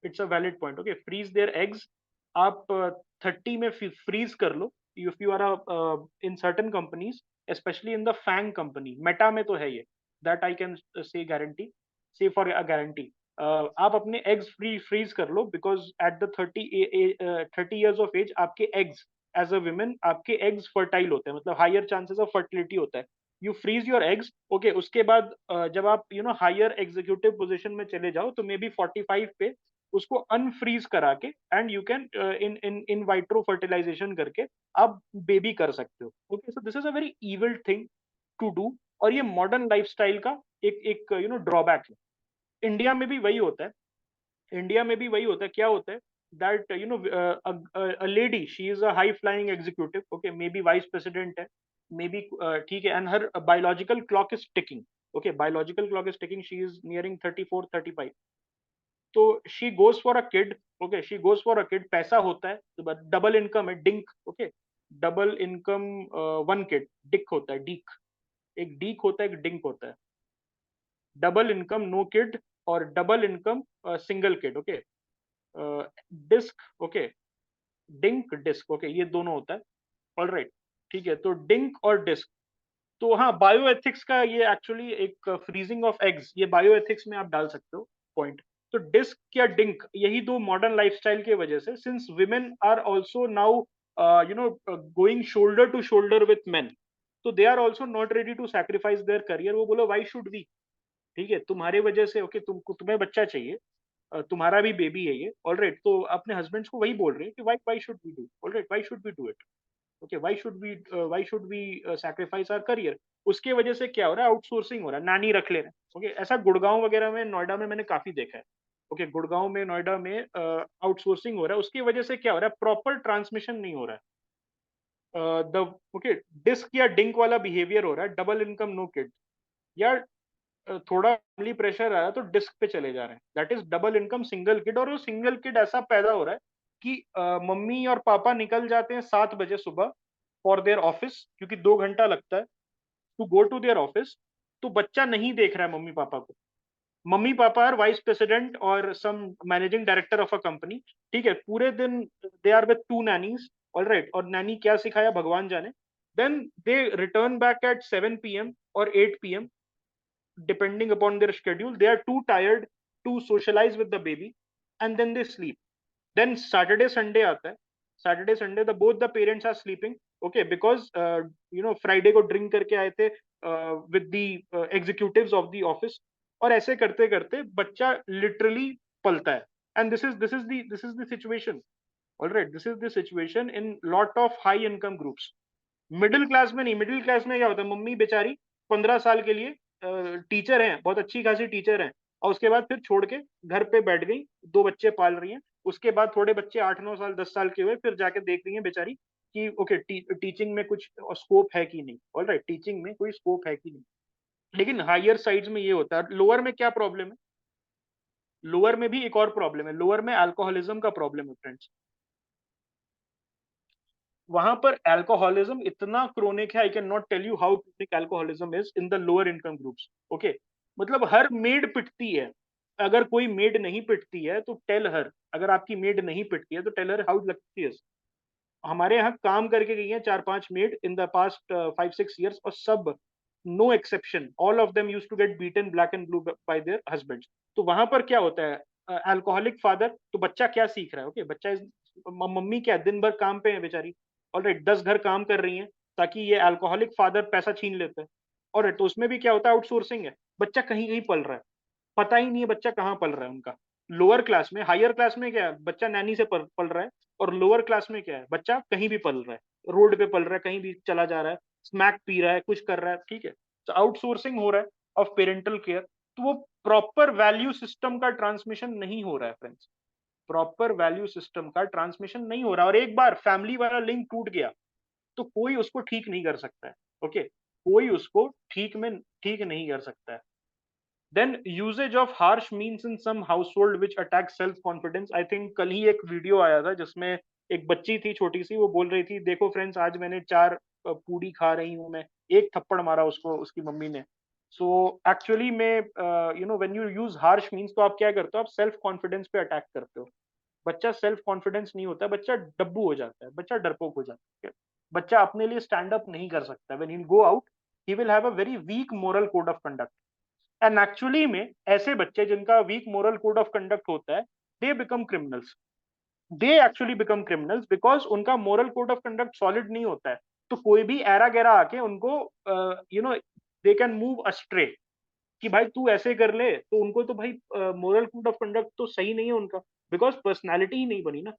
It's a valid point, okay freeze their eggs. आप 30 में फ्रीज कर लो। If you are in certain companies, specially in the FAANG company, Meta में तो है ये, that I can say guarantee, say for a guarantee. आप अपने एग्स फ्रीज कर लो because at the 30 years of age आपके एग्स, एज अ वुमेन आपके एग्स फर्टाइल होते हैं, मतलब हायर चांसेस ऑफ फर्टिलिटी होता है। You freeze your eggs, okay उसके बाद जब आप हायर एग्जीक्यूटिव पोजीशन में चले जाओ तो मे बी 45 पे उसको अनफ्रीज करा के and you can in in in vitro fertilisation करके आप बेबी कर सकते हो। Okay, so this is a very evil thing to do, और ये मॉडर्न लाइफस्टाइल का एक एक ड्रॉबैक है। इंडिया में भी वही होता है। इंडिया में भी वही होता है। क्या होता है that a lady, she is a high flying executive, okay maybe vice president है, maybe ठीक है, and her biological clock is ticking, okay biological clock is ticking, she is nearing 34 35। तो she goes for a kid, okay she goes for a kid, पैसा होता है, double income है, drink, okay double income, one kid Dick होता है, डीक, एक डीक होता है, एक डिंक होता है। डबल इनकम नो किड और double income single kid. Okay, DISK, okay, DINK DISK, okay, ये दोनों होता है। ऑल राइट, ठीक है, तो डिंक और डिस्क। तो हाँ, बायो एथिक्स का ये एक्चुअली एक फ्रीजिंग ऑफ एग्स, ये बायो एथिक्स में आप डाल सकते हो पॉइंट। तो डिस्क या डिंक, यही दो मॉडर्न लाइफस्टाइल की वजह से, since women are also now going shoulder to shoulder with men, तो they are also not ready to sacrifice their career. वो बोलो व्हाई शुड वी, ठीक है, तुम्हारे वजह से, ओके, तुम्हें बच्चा चाहिए, तुम्हारा भी बेबी है ये, ऑल राइट, तो अपने हस्बैंड्स को वही बोल रहे हैं कि why should we do, all right, why should we do it, okay, why should we sacrifice our career. उसके वजह से क्या हो रहा है, आउटसोर्सिंग हो रहा है, नानी रख ले रहे हैं। ओके, ऐसा गुड़गांव वगैरह में, नोएडा में मैंने काफी देखा है। ओके, गुड़गांव में, नोएडा में आउटसोर्सिंग हो रहा है। उसकी वजह से क्या हो रहा है, प्रॉपर ट्रांसमिशन नहीं हो रहा है। द ओके, डिस्क या डिंक वाला बिहेवियर हो रहा है, डबल इनकम नो किड, या थोड़ा फैमिली प्रेशर आया तो डिस्क पे चले जा रहे हैं, that is double income single kid. और वो सिंगल किड ऐसा पैदा हो रहा है कि मम्मी और पापा निकल जाते हैं 7 बजे सुबह फॉर देयर ऑफिस, क्योंकि 2 घंटा लगता है to go to their office. तो बच्चा नहीं देख रहा है मम्मी पापा को, mummy papa are vice president और some managing director of a company, ठीक है, पूरे दिन they are with 2 nannies, all right, और नैनी क्या सिखाया भगवान जाने। Then they return back at 7 p.m. और 8 p.m. depending upon their schedule. They are too tired to socialize with the baby, and then they sleep. Then Saturday Sunday आता है, Saturday Sunday the both the parents are sleeping, okay, because Friday को drink करके आए थे with the executives of the office, और ऐसे करते करते बच्चा literally पलता है। And this is the situation, all right, this is the situation in lot of high income groups. Middle class में नहीं, मिडिल क्लास में क्या होता है, मम्मी बेचारी 15 साल के लिए टीचर हैं, बहुत अच्छी खासी टीचर हैं, और उसके बाद फिर छोड़ के घर पे बैठ गई, 2 बच्चे पाल रही हैं। उसके बाद थोड़े बच्चे 8-9 साल 10 साल के हुए, फिर जाके देख रही हैं बेचारी कि ओके, टीचिंग में कुछ स्कोप है कि नहीं, ऑल राइट, टीचिंग में कोई स्कोप है कि नहीं। लेकिन हायर साइड्स में ये होता है। लोअर में क्या प्रॉब्लम है, लोअर में भी एक और प्रॉब्लम है, लोअर में अल्कोहलिज्म का प्रॉब्लम है फ्रेंड्स। वहां पर अल्कोहलिज्म इतना क्रोनिक है, I can not tell you how chronic alcoholism is in the lower income groups. Okay, मतलब हर मेड पिटती है, अगर कोई मेड नहीं पिटती है तो टेल हर, अगर आपकी मेड नहीं पिटती है तो टेल हर हाउ लगती है। हमारे यहाँ काम करके गई हैं 4-5 maid in the past 5-6 years, और सब, no exception, all of them used to get beaten black and blue by their husbands. तो वहां पर क्या होता है, अल्कोहलिक फादर, तो बच्चा क्या सीख रहा है, ओके, बच्चा मम्मी क्या दिन भर काम पे है बेचारी, ऑलराइट, 10 घर काम कर रही हैं ताकि ये अल्कोहलिक फादर पैसा छीन लेते हैं। और तो उसमें भी क्या होता है, आउटसोर्सिंग है, बच्चा कहीं कहीं पल रहा है, पता ही नहीं है बच्चा कहाँ पल रहा है उनका। लोअर क्लास में, हायर क्लास में क्या है, बच्चा नैनी से पल रहा है, और लोअर क्लास में क्या है, बच्चा कहीं भी पल रहा है, रोड पे पल रहा है, कहीं भी चला जा रहा है, स्मैक पी रहा है, कुछ कर रहा है, ठीक है। तो आउटसोर्सिंग हो रहा है ऑफ पेरेंटल केयर। तो वो प्रॉपर वैल्यू सिस्टम का ट्रांसमिशन नहीं हो रहा है फ्रेंड्स, प्रॉपर वैल्यू सिस्टम का ट्रांसमिशन नहीं हो रहा, और एक बार फैमिली वाला लिंक टूट गया तो कोई उसको ठीक नहीं कर सकता है। ओके, कोई उसको ठीक नहीं कर सकता है। Then usage of harsh means in some household which attacks self confidence. I think कल ही एक वीडियो आया था जिसमें एक बच्ची थी छोटी सी, वो बोल रही थी, देखो फ्रेंड्स आज मैंने 4 पूड़ी खा रही हूँ मैं, एक थप्पड़ मारा उसको उसकी मम्मी ने। सो एक्चुअली में when you use harsh means, तो आप क्या करते हो, आप सेल्फ कॉन्फिडेंस पे अटैक करते हो। बच्चा सेल्फ कॉन्फिडेंस नहीं होता, बच्चा डब्बू हो जाता है, बच्चा डरपोक हो जाता है, बच्चा अपने लिए स्टैंड अप नहीं कर सकता। When he go out he will have a very weak moral code of conduct. And actually में ऐसे बच्चे जिनका weak moral code of conduct होता है, they become criminals, they actually become criminals because उनका moral code of conduct solid नहीं होता है। तो कोई भी ऐरा गैरा आके उनको दे कैन मूव अस्ट्रे, कि भाई तू ऐसे कर ले, तो उनको तो भाई मोरल कोड ऑफ कंडक्ट तो सही नहीं है उनका, बिकॉज पर्सनैलिटी ही नहीं बनी ना।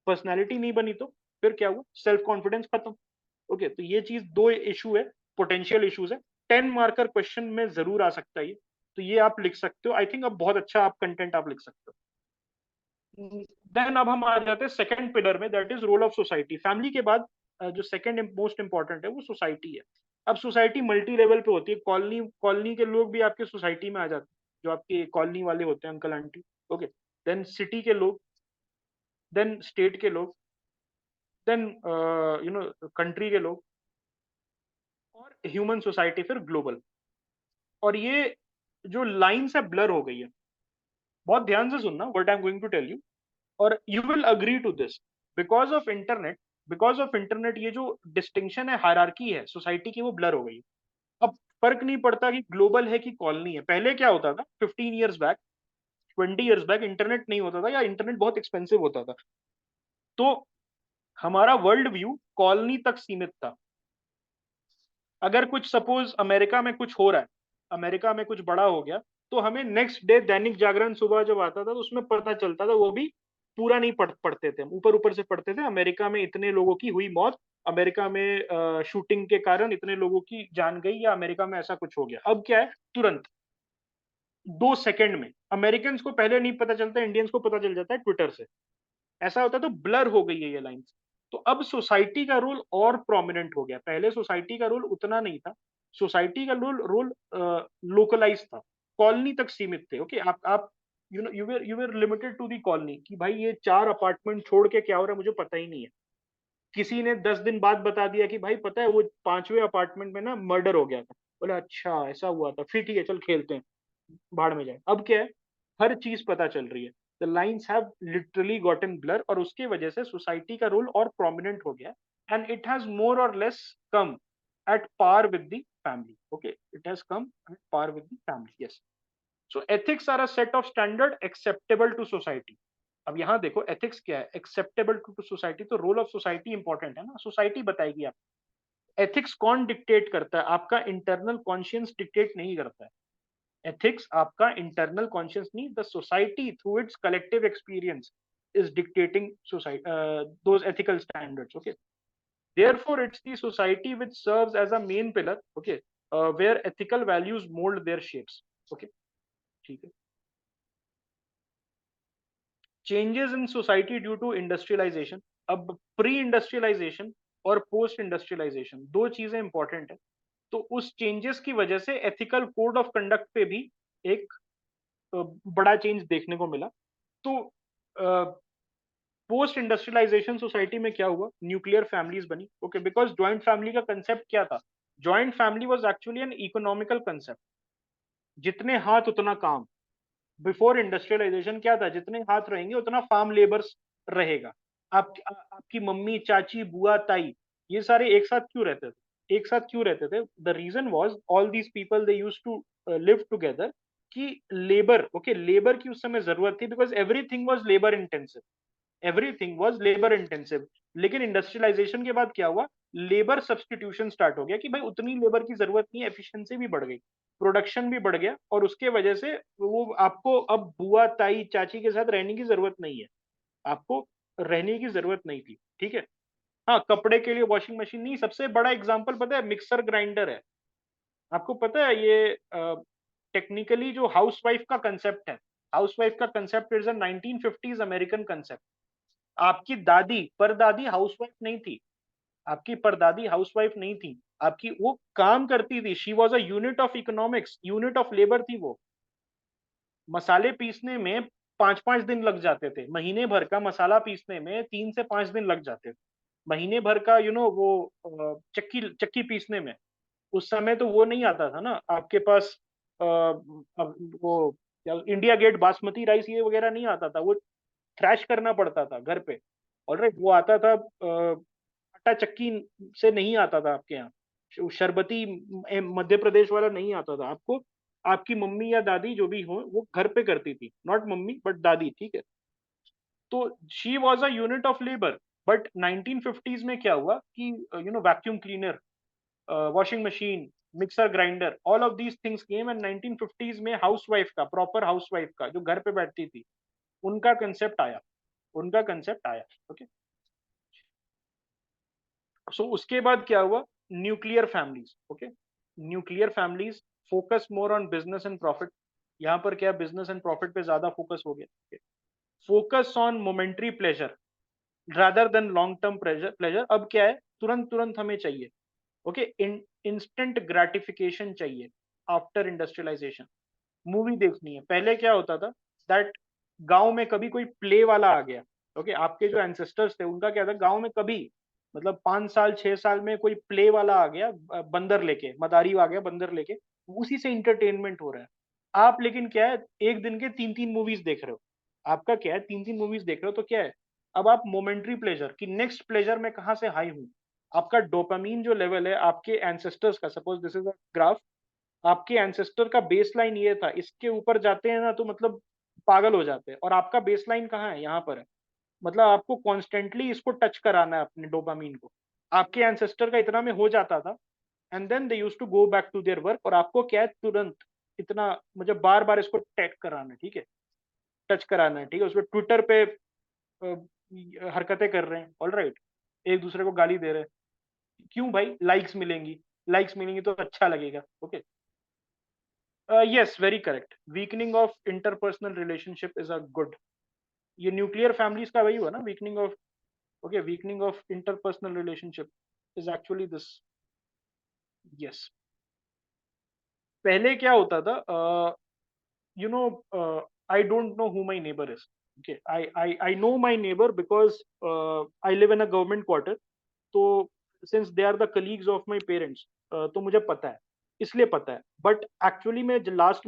पर्सनैलिटी नहीं बनी तो फिर क्या हुआ, सेल्फ कॉन्फिडेंस खत्म। ओके, तो ये चीज दो इशू है, पोटेंशियल इश्यूज है। 10 मार्कर क्वेश्चन में जरूर आ सकता है ये, तो ये आप लिख सकते हो। आई थिंक अब बहुत अच्छा आप कंटेंट आप लिख सकते हो। देन अब हम आ जाते हैं सेकंड पिलर में, that is role of society. Family के बाद जो सेकंड मोस्ट इंपॉर्टेंट है वो सोसाइटी है। अब सोसाइटी मल्टी लेवल पे होती है, कॉलोनी कॉलोनी के लोग भी आपके सोसाइटी में आ जाते हैं, जो आपके कॉलोनी वाले होते हैं, uncle aunty. Okay, then city के लोग, देन स्टेट के लोग, देन कंट्री के लोग, और ह्यूमन सोसाइटी फिर ग्लोबल। और ये जो लाइंस है ब्लर हो गई है। बहुत ध्यान से सुनना what I am going to tell you, और you will agree to this. Because of internet, because of internet ये जो डिस्टिंक्शन है, हायरार्की है सोसाइटी की, वो ब्लर हो गई है। अब फर्क नहीं पड़ता कि ग्लोबल है कि कॉलोनी है। पहले क्या होता था, 15 years back, 20 years back internet नहीं होता था, या इंटरनेट बहुत एक्सपेंसिव होता था, तो हमारा वर्ल्ड व्यू कॉलोनी तक सीमित था। अगर कुछ सपोज अमेरिका में कुछ हो रहा है, अमेरिका में कुछ बड़ा हो गया, तो हमें नेक्स्ट डे दैनिक जागरण सुबह जब आता था तो उसमें पता चलता था, वो भी पूरा नहीं पढ़ते थे, ऊपर ऊपर से पढ़ते थे, अमेरिका में इतने लोगों की हुई मौत, अमेरिका में शूटिंग के कारण इतने लोगों की जान गई, या अमेरिका में ऐसा कुछ हो गया। अब क्या है, तुरंत 2 सेकंड में अमेरिकन को पहले नहीं पता चलता, इंडियंस को पता चल जाता है ट्विटर से। ऐसा होता है, तो ब्लर हो गई है ये लाइंस। तो अब सोसाइटी का रोल और प्रोमिनेंट हो गया। पहले सोसाइटी का रोल उतना नहीं था, सोसाइटी का रोल रोल लोकलाइज था, कॉलोनी तक सीमित थे। ओके, आप you were limited to the colony, कि भाई ये 4 अपार्टमेंट छोड़ के क्या हो रहा है मुझे पता ही नहीं है। किसी ने 10 दिन बाद बता दिया कि भाई पता है वो 5वें अपार्टमेंट में ना मर्डर हो गया था, बोला अच्छा ऐसा हुआ था, फिर ठीक है चल खेलते हैं, भाड़ में जाए। अब क्या है, हर चीज पता चल रही है। The lines have literally gotten blur, और उसके वजह से सोसाइटी का रोल और प्रोमिनेंट हो गया, एंड इट हैज मोर और less come at par with the family. Okay, it has come at par with the family, yes. So ethics are a set of standard acceptable to society. अब यहाँ देखो ethics क्या है, acceptable to society, तो role of society important है ना, society बताएगी आप। एथिक्स कौन डिक्टेट करता है, आपका इंटरनल कॉन्शियस डिक्टेट नहीं करता है। एथिक्स आपका इंटरनल कॉन्शियस नहीं, the society through it's collective experience is dictating society those ethical standards. Okay, therefore it's the society which serves as a main pillar, okay, where ethical values mold their shapes। okay, ठीक है। Changes in society due to industrialisation. अब pre industrialisation और post industrialisation दो चीजें important है। तो उस changes की वजह से एथिकल कोड ऑफ कंडक्ट पे भी एक बड़ा चेंज देखने को मिला। तो पोस्ट इंडस्ट्रियलाइजेशन सोसाइटी में क्या हुआ, न्यूक्लियर फैमिलीज बनी। ओके, बिकॉज ज्वाइंट फैमिली का कंसेप्ट क्या था, joint family was actually an economical concept. जितने हाथ उतना काम। बिफोर इंडस्ट्रियलाइजेशन क्या था, जितने हाथ रहेंगे उतना फार्म लेबर्स रहेगा। आपकी मम्मी, चाची, बुआ, ताई, ये सारे एक साथ क्यों रहते थे, एक साथ क्यों रहते थे? The reason was all these people they used to live together, कि लेबर, ओके, लेबर की उस समय जरूरत थी, because everything was labour intensive, everything was labour intensive. लेकिन इंडस्ट्रियलाइजेशन के बाद क्या हुआ, लेबर सब्सटीट्यूशन स्टार्ट हो गया, कि भाई उतनी लेबर की जरूरत नहीं है, एफिशिएंसी भी बढ़ गई, प्रोडक्शन भी बढ़ गया, और उसके वजह से वो आपको अब बुआ, ताई, चाची के साथ रहने की जरूरत नहीं है, आपको रहने की जरूरत नहीं थी। ठीक है। हाँ, कपड़े के लिए वॉशिंग मशीन नहीं, सबसे बड़ा एग्जाम्पल पता है, मिक्सर ग्राइंडर है। आपको पता है ये टेक्निकली जो हाउस वाइफ का कंसेप्ट है, हाउस वाइफ का concept is a 1950s American concept. आपकी दादी परदादी हाउसवाइफ नहीं थी, आपकी परदादी हाउसवाइफ नहीं थी, आपकी वो काम करती थी, she was a unit of economics, unit of labour थी वो। मसाले पीसने में 5-5 दिन लग जाते थे, महीने भर का मसाला पीसने में 3 से 5 दिन लग जाते थे, महीने भर का वो चक्की चक्की पीसने में। उस समय तो वो नहीं आता था ना आपके पास, वो इंडिया गेट बासमती राइस ये वगैरह नहीं आता था, वो थ्रैश करना पड़ता था घर पे। ऑलराइट, वो आता था आटा चक्की से नहीं आता था आपके यहाँ, शरबती मध्य प्रदेश वाला नहीं आता था आपको। आपकी मम्मी या दादी जो भी हो वो घर पे करती थी, नॉट मम्मी बट दादी, ठीक है। तो she was a unit of labour. But 1950s में क्या हुआ कि vacuum cleaner, washing machine, mixer grinder, all of these things came, and 1950s में हाउसवाइफ का, प्रॉपर हाउसवाइफ का जो घर पे बैठती थी, उनका कंसेप्ट आया, उनका कंसेप्ट आया। ओके, सो उसके बाद क्या हुआ, nuclear families. Okay, nuclear families focus more on business and profit. यहाँ पर क्या, बिजनेस एंड प्रॉफिट पे ज्यादा फोकस हो गया। Focus on momentary pleasure rather than long term pleasure. अब क्या है, तुरंत तुरंत हमें चाहिए। ओके, इंस्टेंट ग्रेटिफिकेशन चाहिए। आफ्टर इंडस्ट्रियलाइजेशन मूवी देखनी है, पहले क्या होता था दैट गांव में कभी कोई प्ले वाला आ गया। ओके, आपके जो एंसेस्टर्स थे उनका क्या था, गांव में कभी, मतलब 5 साल 6 साल में कोई प्ले वाला आ गया, बंदर लेके, मदारी आ गया बंदर लेके, उसी से इंटरटेनमेंट हो रहा है। आप लेकिन क्या है, एक दिन के 3-3 मूवीज देख रहे हो। आपका क्या है, 3-3 मूवीज देख रहे हो तो क्या है, अब आप मोमेंट्री प्लेजर कि नेक्स्ट प्लेजर मैं कहाँ से हाई हूँ, आपका डोपामीन जो लेवल है आपके एंसेस्टर्स का, suppose this is a graph, आपके एंसेस्टर का बेसलाइन ये था, इसके ऊपर जाते हैं ना तो मतलब पागल हो जाते हैं, और आपका बेसलाइन कहाँ है, यहाँ पर है। मतलब आपको कॉन्स्टेंटली इसको टच कराना है अपने डोपामीन को। आपके एंसेस्टर का इतना में हो जाता था, and then they used to go back to their work, और आपको क्या है तुरंत इतना, मुझे बार बार इसको टैग कराना है, ठीक है, टच कराना है, ठीक है, उसमें ट्विटर पे हरकतें कर रहे हैं, ऑल राइट, एक दूसरे को गाली दे रहे हैं, क्यों भाई, लाइक्स मिलेंगी तो अच्छा लगेगा, okay. Yes, very correct, weakening of interpersonal relationship is a good, ये न्यूक्लियर फैमिलीज का वही हुआ ना, weakening of, okay, weakening of interpersonal relationship is actually this. Yes, पहले क्या होता था, you know, I don't know who my neighbor is. Okay, I know my neighbor because I live in a government quarter. तो since they are the colleagues of my parents, तो मुझे पता है, इसलिए पता है। बट एक्चुअली मैं last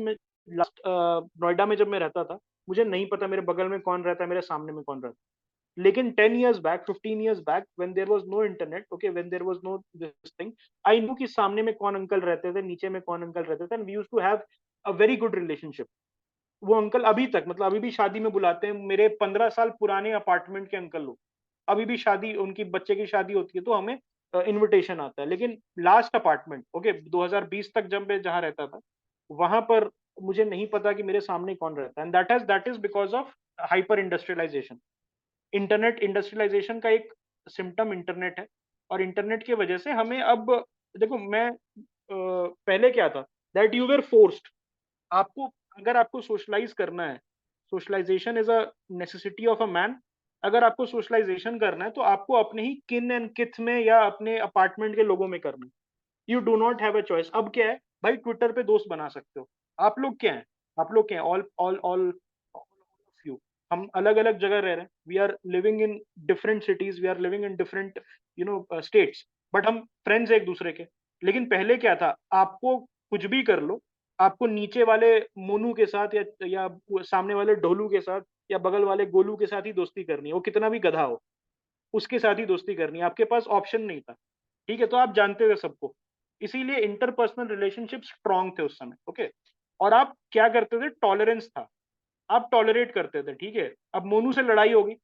Noida में जब मैं रहता था, मुझे नहीं पता मेरे बगल में कौन रहता है, मेरे सामने में कौन रहता है। लेकिन 10 years back, 15 years back, when there was no internet, okay, when there was no this thing, I knew कि सामने में कौन अंकल रहते थे, नीचे में कौन अंकल रहते थे, and we used to have a very good relationship। वो अंकल अभी तक, मतलब अभी भी शादी में बुलाते हैं, मेरे 15 साल पुराने अपार्टमेंट के अंकल लोग, अभी भी शादी, उनकी बच्चे की शादी होती है तो हमें इनविटेशन आता है। लेकिन लास्ट अपार्टमेंट, ओके, 2020 तक जब मैं जहाँ रहता था, वहां पर मुझे नहीं पता कि मेरे सामने कौन रहता है, and that is because of hyper industrialisation. Internet industrialisation का एक सिम्टम इंटरनेट है, और इंटरनेट की वजह से हमें अब, देखो मैं पहले क्या था, दैट यू वर फोर्स्ड, आपको, अगर आपको सोशलाइज करना है, socialisation is a necessity of a man, अगर आपको सोशलाइजेशन करना है तो आपको अपने ही किन एंड किथ में या अपने अपार्टमेंट के लोगों में करना है। You do not have a choice. अब क्या है भाई, ट्विटर पे दोस्त बना सकते हो। आप लोग क्या हैं, आप लोग क्या हैं, all all all of you, हम अलग अलग जगह रह रहे हैं, we are living in different cities, we are living in different states, but हम फ्रेंड्स एक दूसरे के। लेकिन पहले क्या था, आपको कुछ भी कर लो, आपको नीचे वाले मोनू के साथ या सामने वाले ढोलू के साथ या बगल वाले गोलू के साथ ही दोस्ती करनी है, वो कितना भी गधा हो, उसके साथ ही दोस्ती करनी है, आपके पास ऑप्शन नहीं था। ठीक है, तो आप जानते थे सबको, इसीलिए इंटरपर्सनल रिलेशनशिप स्ट्रांग थे उस समय, ओके। और आप क्या करते थे, टॉलरेंस था, आप टॉलरेट करते थे, ठीक है। अब मोनू से लड़ाई होगी,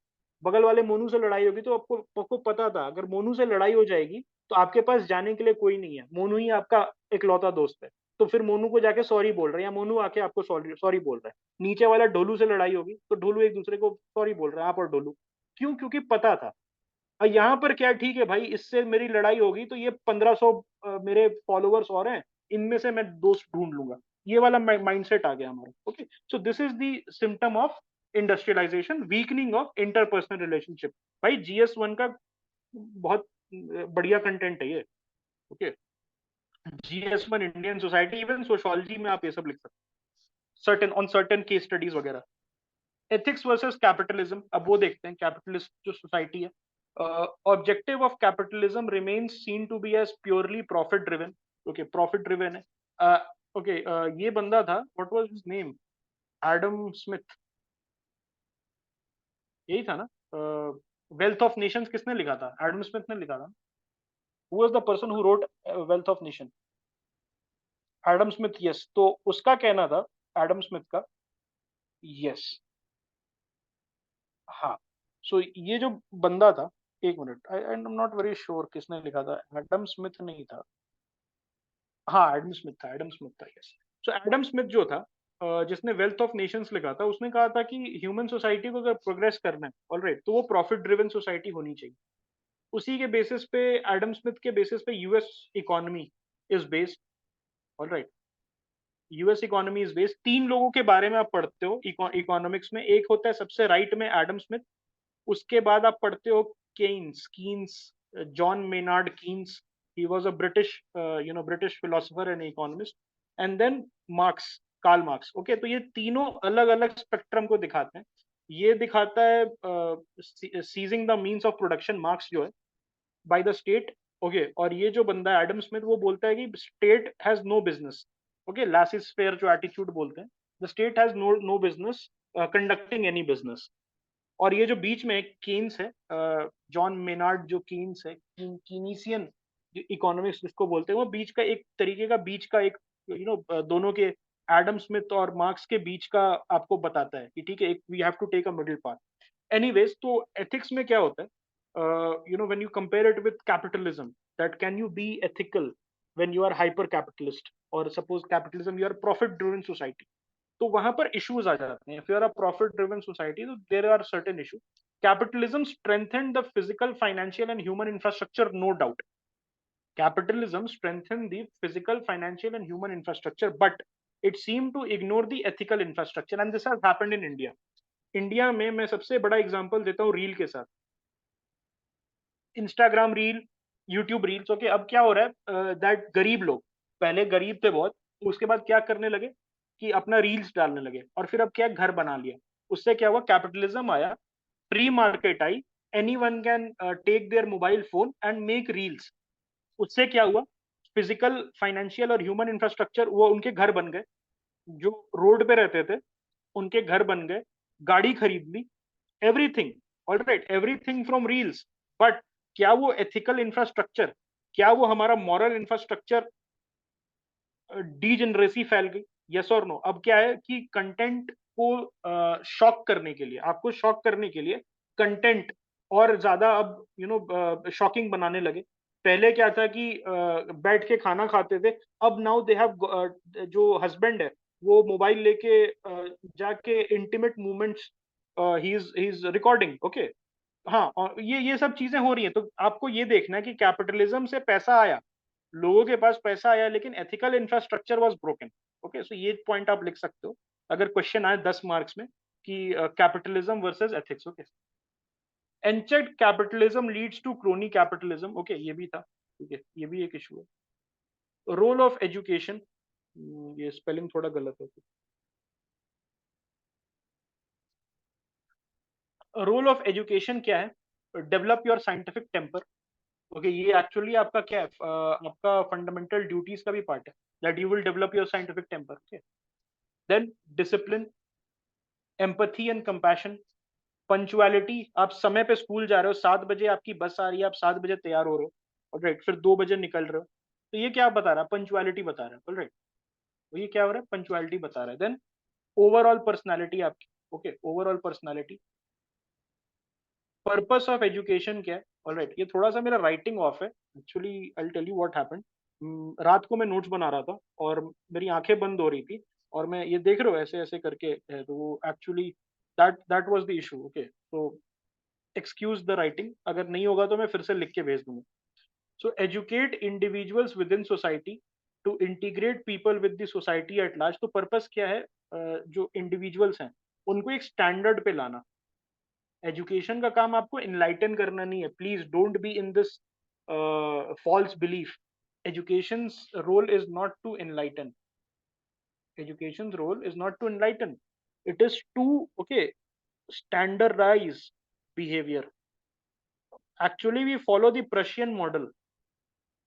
बगल वाले मोनू से लड़ाई होगी, तो आपको आपको पता था अगर मोनू से लड़ाई हो जाएगी तो आपके पास जाने के लिए कोई नहीं है, मोनू ही आपका इकलौता दोस्त है। तो फिर मोनू को जाके सॉरी बोल रहे हैं, या मोनू आके आपको सॉरी सॉरी बोल रहा है। नीचे वाला ढोलू से लड़ाई होगी तो ढोलू एक दूसरे को सॉरी बोल रहे हैं, आप और ढोलू। क्यों? क्योंकि पता था। और यहाँ पर क्या, ठीक है भाई, इससे मेरी लड़ाई होगी तो ये 1500 मेरे फॉलोअर्स और हैं, इनमें से मैं दोस्त ढूंढ लूंगा। ये वाला माइंडसेट आ गया हमारा, okay. So this is the symptom of industrialisation, weakening of interpersonal relationship. भाई GS1 का बहुत बढ़िया कंटेंट है ये, okay. GS1 Indian society, even sociology में आप ये सब लिख सकते हैं, certain on certain case studies वगैरह। एथिक्स वर्सेस कैपिटलिज्म, अब वो देखते हैं, कैपिटलिस्ट जो सोसाइटी है। Objective of capitalism remains seen to be as purely profit driven, okay, profit driven है, ओके। ये बंदा था, what was his name, Adam Smith, यही था ना। वेल्थ ऑफ नेशंस किसने लिखा था? एडम स्मिथ ने लिखा था। Who was the person who wrote wealth of nation? Adam Smith, yes. तो उसका कहना था, एडम स्मिथ का, यस, हाँ। सो ये जो बंदा था, एक minute, I am not very sure किसने लिखा था, एडम स्मिथ नहीं था। हाँ, एडम स्मिथ था, एडम स्मिथ था, यस। सो एडम स्मिथ जो था, जिसने वेल्थ ऑफ नेशंस लिखा था, उसने कहा था कि ह्यूमन सोसाइटी को अगर प्रोग्रेस करना है, ऑलराइट, तो वो प्रॉफिट ड्रिवन सोसाइटी होनी चाहिए। उसी के बेसिस पे, एडम स्मिथ के बेसिस पे US economy is based, alright. US economy is based, तीन लोगों के बारे में आप पढ़ते हो इकोनॉमिक्स में। एक होता है सबसे राइट में एडम स्मिथ, उसके बाद आप पढ़ते हो Keynes, John Maynard Keynes, he was a British, British philosopher and economist, and then Marx, Karl Marx, okay. तो ये तीनों अलग अलग स्पेक्ट्रम को दिखाते हैं। ये दिखाता है seizing the means of production, Marx जो है, बाय द स्टेट, ओके। और ये जो बंदा है एडम स्मिथ, वो बोलता है कि state has no business okay, laissez faire जो एटीट्यूड बोलते हैं, the state has no business conducting any business. और ये जो बीच में कीन्स है, जॉन मेनार्ड जो कीन्स है, कीनीसियन इकोनॉमिक्स जिसको बोलते हैं, वो बीच का एक तरीके का बीच का एक दोनों के एडम स्मिथ और मार्क्स के बीच का आपको बताता है कि ठीक है, एक we have to take a middle path. Anyways, तो एथिक्स में क्या होता है, when you compare it with capitalism, that can you be ethical when you are hyper capitalist, और suppose capitalism you are profit driven society, तो वहां पर issues आ जाते हैं। If you are a profit driven society, तो there are certain issue. Capitalism strengthen the physical, financial and human infrastructure, no doubt. Capitalism strengthened the physical, financial, and human infrastructure, but it seemed to ignore the ethical infrastructure, and this has happened in India. India में मैं सबसे बड़ा example देता हूँ reel के साथ। Instagram reel, YouTube reels, okay. अब क्या हो रहा है, दैट गरीब लोग, पहले गरीब थे बहुत, उसके बाद क्या करने लगे कि अपना रील्स डालने लगे, और फिर अब क्या, घर बना लिया। उससे क्या हुआ, कैपिटलिज्म आया, फ्री मार्केट आई, anyone can take their mobile phone and make reels. उससे क्या हुआ, फिजिकल, फाइनेंशियल और ह्यूमन इंफ्रास्ट्रक्चर, वो उनके घर बन गए। जो रोड पे रहते थे उनके घर बन गए, गाड़ी खरीद ली, everything, alright, everything from reels. But क्या वो एथिकल इंफ्रास्ट्रक्चर, क्या वो हमारा मॉरल इंफ्रास्ट्रक्चर, डीजेनरेसी फैल गई, यस और नो। अब क्या है कि कंटेंट को शॉक करने के लिए, आपको शॉक करने के लिए कंटेंट और ज्यादा अब शॉकिंग बनाने लगे। पहले क्या था कि बैठ के खाना खाते थे, अब नाउ दे हैव, जो हस्बैंड है वो मोबाइल लेके जाके intimate movements he is recording, okay. हाँ, और ये सब चीजें हो रही हैं, तो आपको ये देखना है कि कैपिटलिज्म से पैसा आया, लोगों के पास पैसा आया, लेकिन ethical infrastructure was broken. Okay, so ये पॉइंट आप लिख सकते हो अगर क्वेश्चन आए 10 मार्क्स में कि capitalism versus ethics. Okay, unchecked capitalism leads to crony capitalism. Okay, ये भी था, ठीक है, ये भी एक इशू है। रोल ऑफ एजुकेशन, ये स्पेलिंग थोड़ा गलत है। रोल ऑफ एजुकेशन क्या है, develop your scientific temper. Okay, ये एक्चुअली आपका क्या है, आपका फंडामेंटल ड्यूटीज का भी पार्ट है, that you will develop your scientific temper. Okay, then discipline, empathy and compassion, punctuality, आप समय पे स्कूल जा रहे हो, 7 बजे आपकी बस आ रही है, आप 7 बजे तैयार हो रहे हो, ऑलराइट, फिर 2 बजे निकल रहे हो, तो ये क्या बता रहा है, पंचुअलिटी बता रहा है, ऑलराइट। तो ये क्या हो रहा है, पंचुअलिटी बता रहा है। देन ओवरऑल पर्सनैलिटी आपकी, okay, overall personality. Purpose of education क्या है, ऑलराइट, ये थोड़ा सा मेरा राइटिंग ऑफ है actually, I tell you what happened. रात को मैं नोट्स बना रहा था और मेरी आंखें बंद हो रही थी, और मैं ये देख रहे हो ऐसे ऐसे करके है, तो वो actually that was the issue. Okay, तो एक्सक्यूज द राइटिंग, अगर नहीं होगा तो मैं फिर से लिख के भेज दूंगा। So educate individuals within society to integrate people with the society at large. तो पर्पस क्या है, जो इंडिविजुअल्स हैं उनको एक स्टैंडर्ड पे लाना। एजुकेशन का काम आपको इनलाइटन करना नहीं है, please don't be in this false belief. Education role is not to enlighten, education role is not to enlighten, it is to, okay, standardize behavior. Actually, we follow the Prussian model,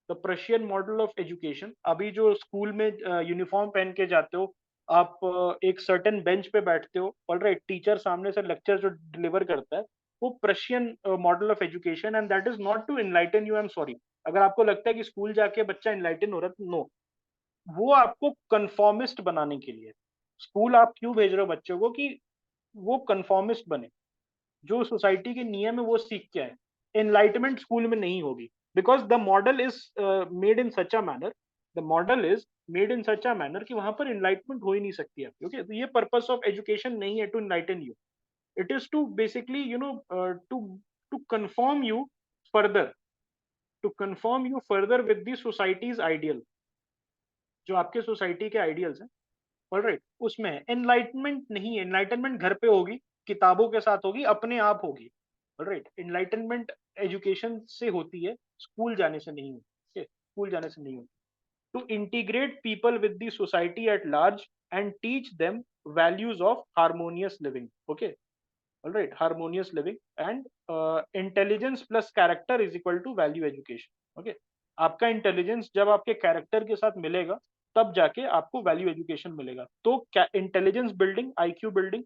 the Prussian model of education. अभी जो school में uniform पहन के जाते हो, आप एक certain bench पे बैठते हो, ऑलराइट, टीचर सामने से लेक्चर जो डिलीवर करता है, वो Prussian model of education, and that is not to enlighten you, I am sorry. अगर आपको लगता है कि स्कूल जाके बच्चा इनलाइटन हो रहा है, नो, वो आपको कंफॉर्मिस्ट बनाने के लिए। स्कूल आप क्यों भेज रहे हो बच्चों को, कि वो कंफॉर्मिस्ट बने, जो सोसाइटी के नियम है वो सीख के आए। एनलाइटमेंट स्कूल में नहीं होगी, because the model is made in such a manner, the model is made in such a manner कि वहां पर एनलाइटमेंट हो ही नहीं सकती आपकी। ओके, तो ये पर्पस ऑफ एजुकेशन नहीं है to enlighten you, it is to basically to to conform you further, to conform you further with the society's ideal, जो आपके सोसाइटी के आइडियल्स हैं, ऑलराइट, उसमें एनलाइटमेंट नहीं है। एनलाइटमेंट घर पे होगी, किताबों के साथ होगी, अपने आप होगी, ऑलराइट। एनलाइटनमेंट एजुकेशन से होती है, स्कूल जाने से नहीं होती, स्कूल जाने से नहीं होती। To integrate people with the society at large and teach them values of harmonious living. Okay, alright, harmonious living and intelligence plus character is equal to value education. Okay, आपका intelligence जब आपके character के साथ मिलेगा, तब जाके आपको value education मिलेगा। तो intelligence building, IQ building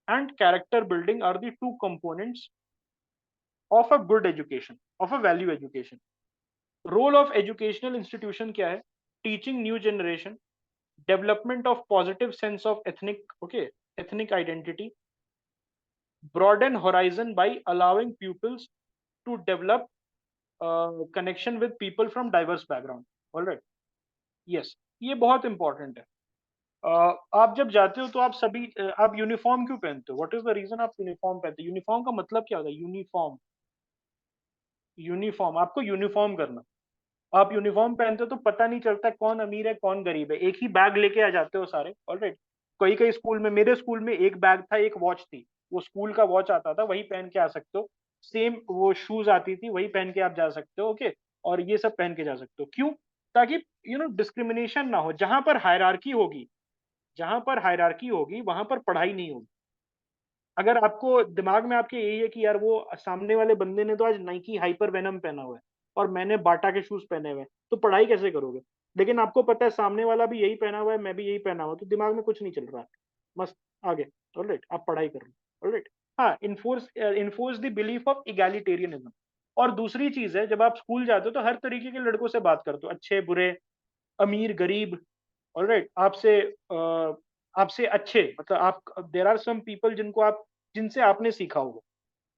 and character building are the two components of a good education, of a value education. Role of educational institution क्या है? Teaching new generation, development of positive sense of ethnic, okay, ethnic identity, broaden horizon by allowing pupils to develop connection with people from diverse background. All right, yes, ये बहुत important है। आप जब जाते हो तो आप सभी आप यूनिफॉर्म क्यों पहनते हो? व्हाट इज द रीजन आप यूनिफॉर्म पहनते हो? यूनिफॉर्म का मतलब क्या होता है? यूनिफॉर्म, यूनिफॉर्म, आपको यूनिफॉर्म करना। आप यूनिफॉर्म पहनते हो तो पता नहीं चलता कौन अमीर है कौन गरीब है, एक ही बैग लेके आ जाते हो सारे। ऑलराइट, कई कई स्कूल में, मेरे स्कूल में एक बैग था, एक वॉच थी, वो स्कूल का वॉच आता था, वही पहन के आ सकते हो। सेम वो शूज आती थी, वही पहन के आप जा सकते हो, ओके। और ये सब पहन के जा सकते हो, क्यों? ताकि डिस्क्रिमिनेशन ना हो। जहां पर हायरार्की होगी, जहां पर हायरार्की होगी वहां पर पढ़ाई नहीं होगी। अगर आपको दिमाग में आपके यही है कि यार वो सामने वाले बंदे ने तो आज नाइकी हाइपर वेनम पहना हुआ है और मैंने बाटा के शूज पहने हुए हैं, तो पढ़ाई कैसे करोगे? लेकिन आपको पता है सामने वाला भी यही पहना हुआ है, मैं भी यही पहना हुआ, तो दिमाग में कुछ नहीं चल रहा है। मस्त, आगे। ऑलराइट, आप पढ़ाई कर लो। ऑलराइट, हाँ, enforce the belief of egalitarianism. और दूसरी चीज है, जब आप स्कूल जाते हो तो हर तरीके के लड़कों से बात करते हो, अच्छे बुरे, अमीर गरीब। ऑलराइट, आपसे अच्छे, मतलब आप, देयर आर सम पीपल जिनसे आपने सीखा होगा।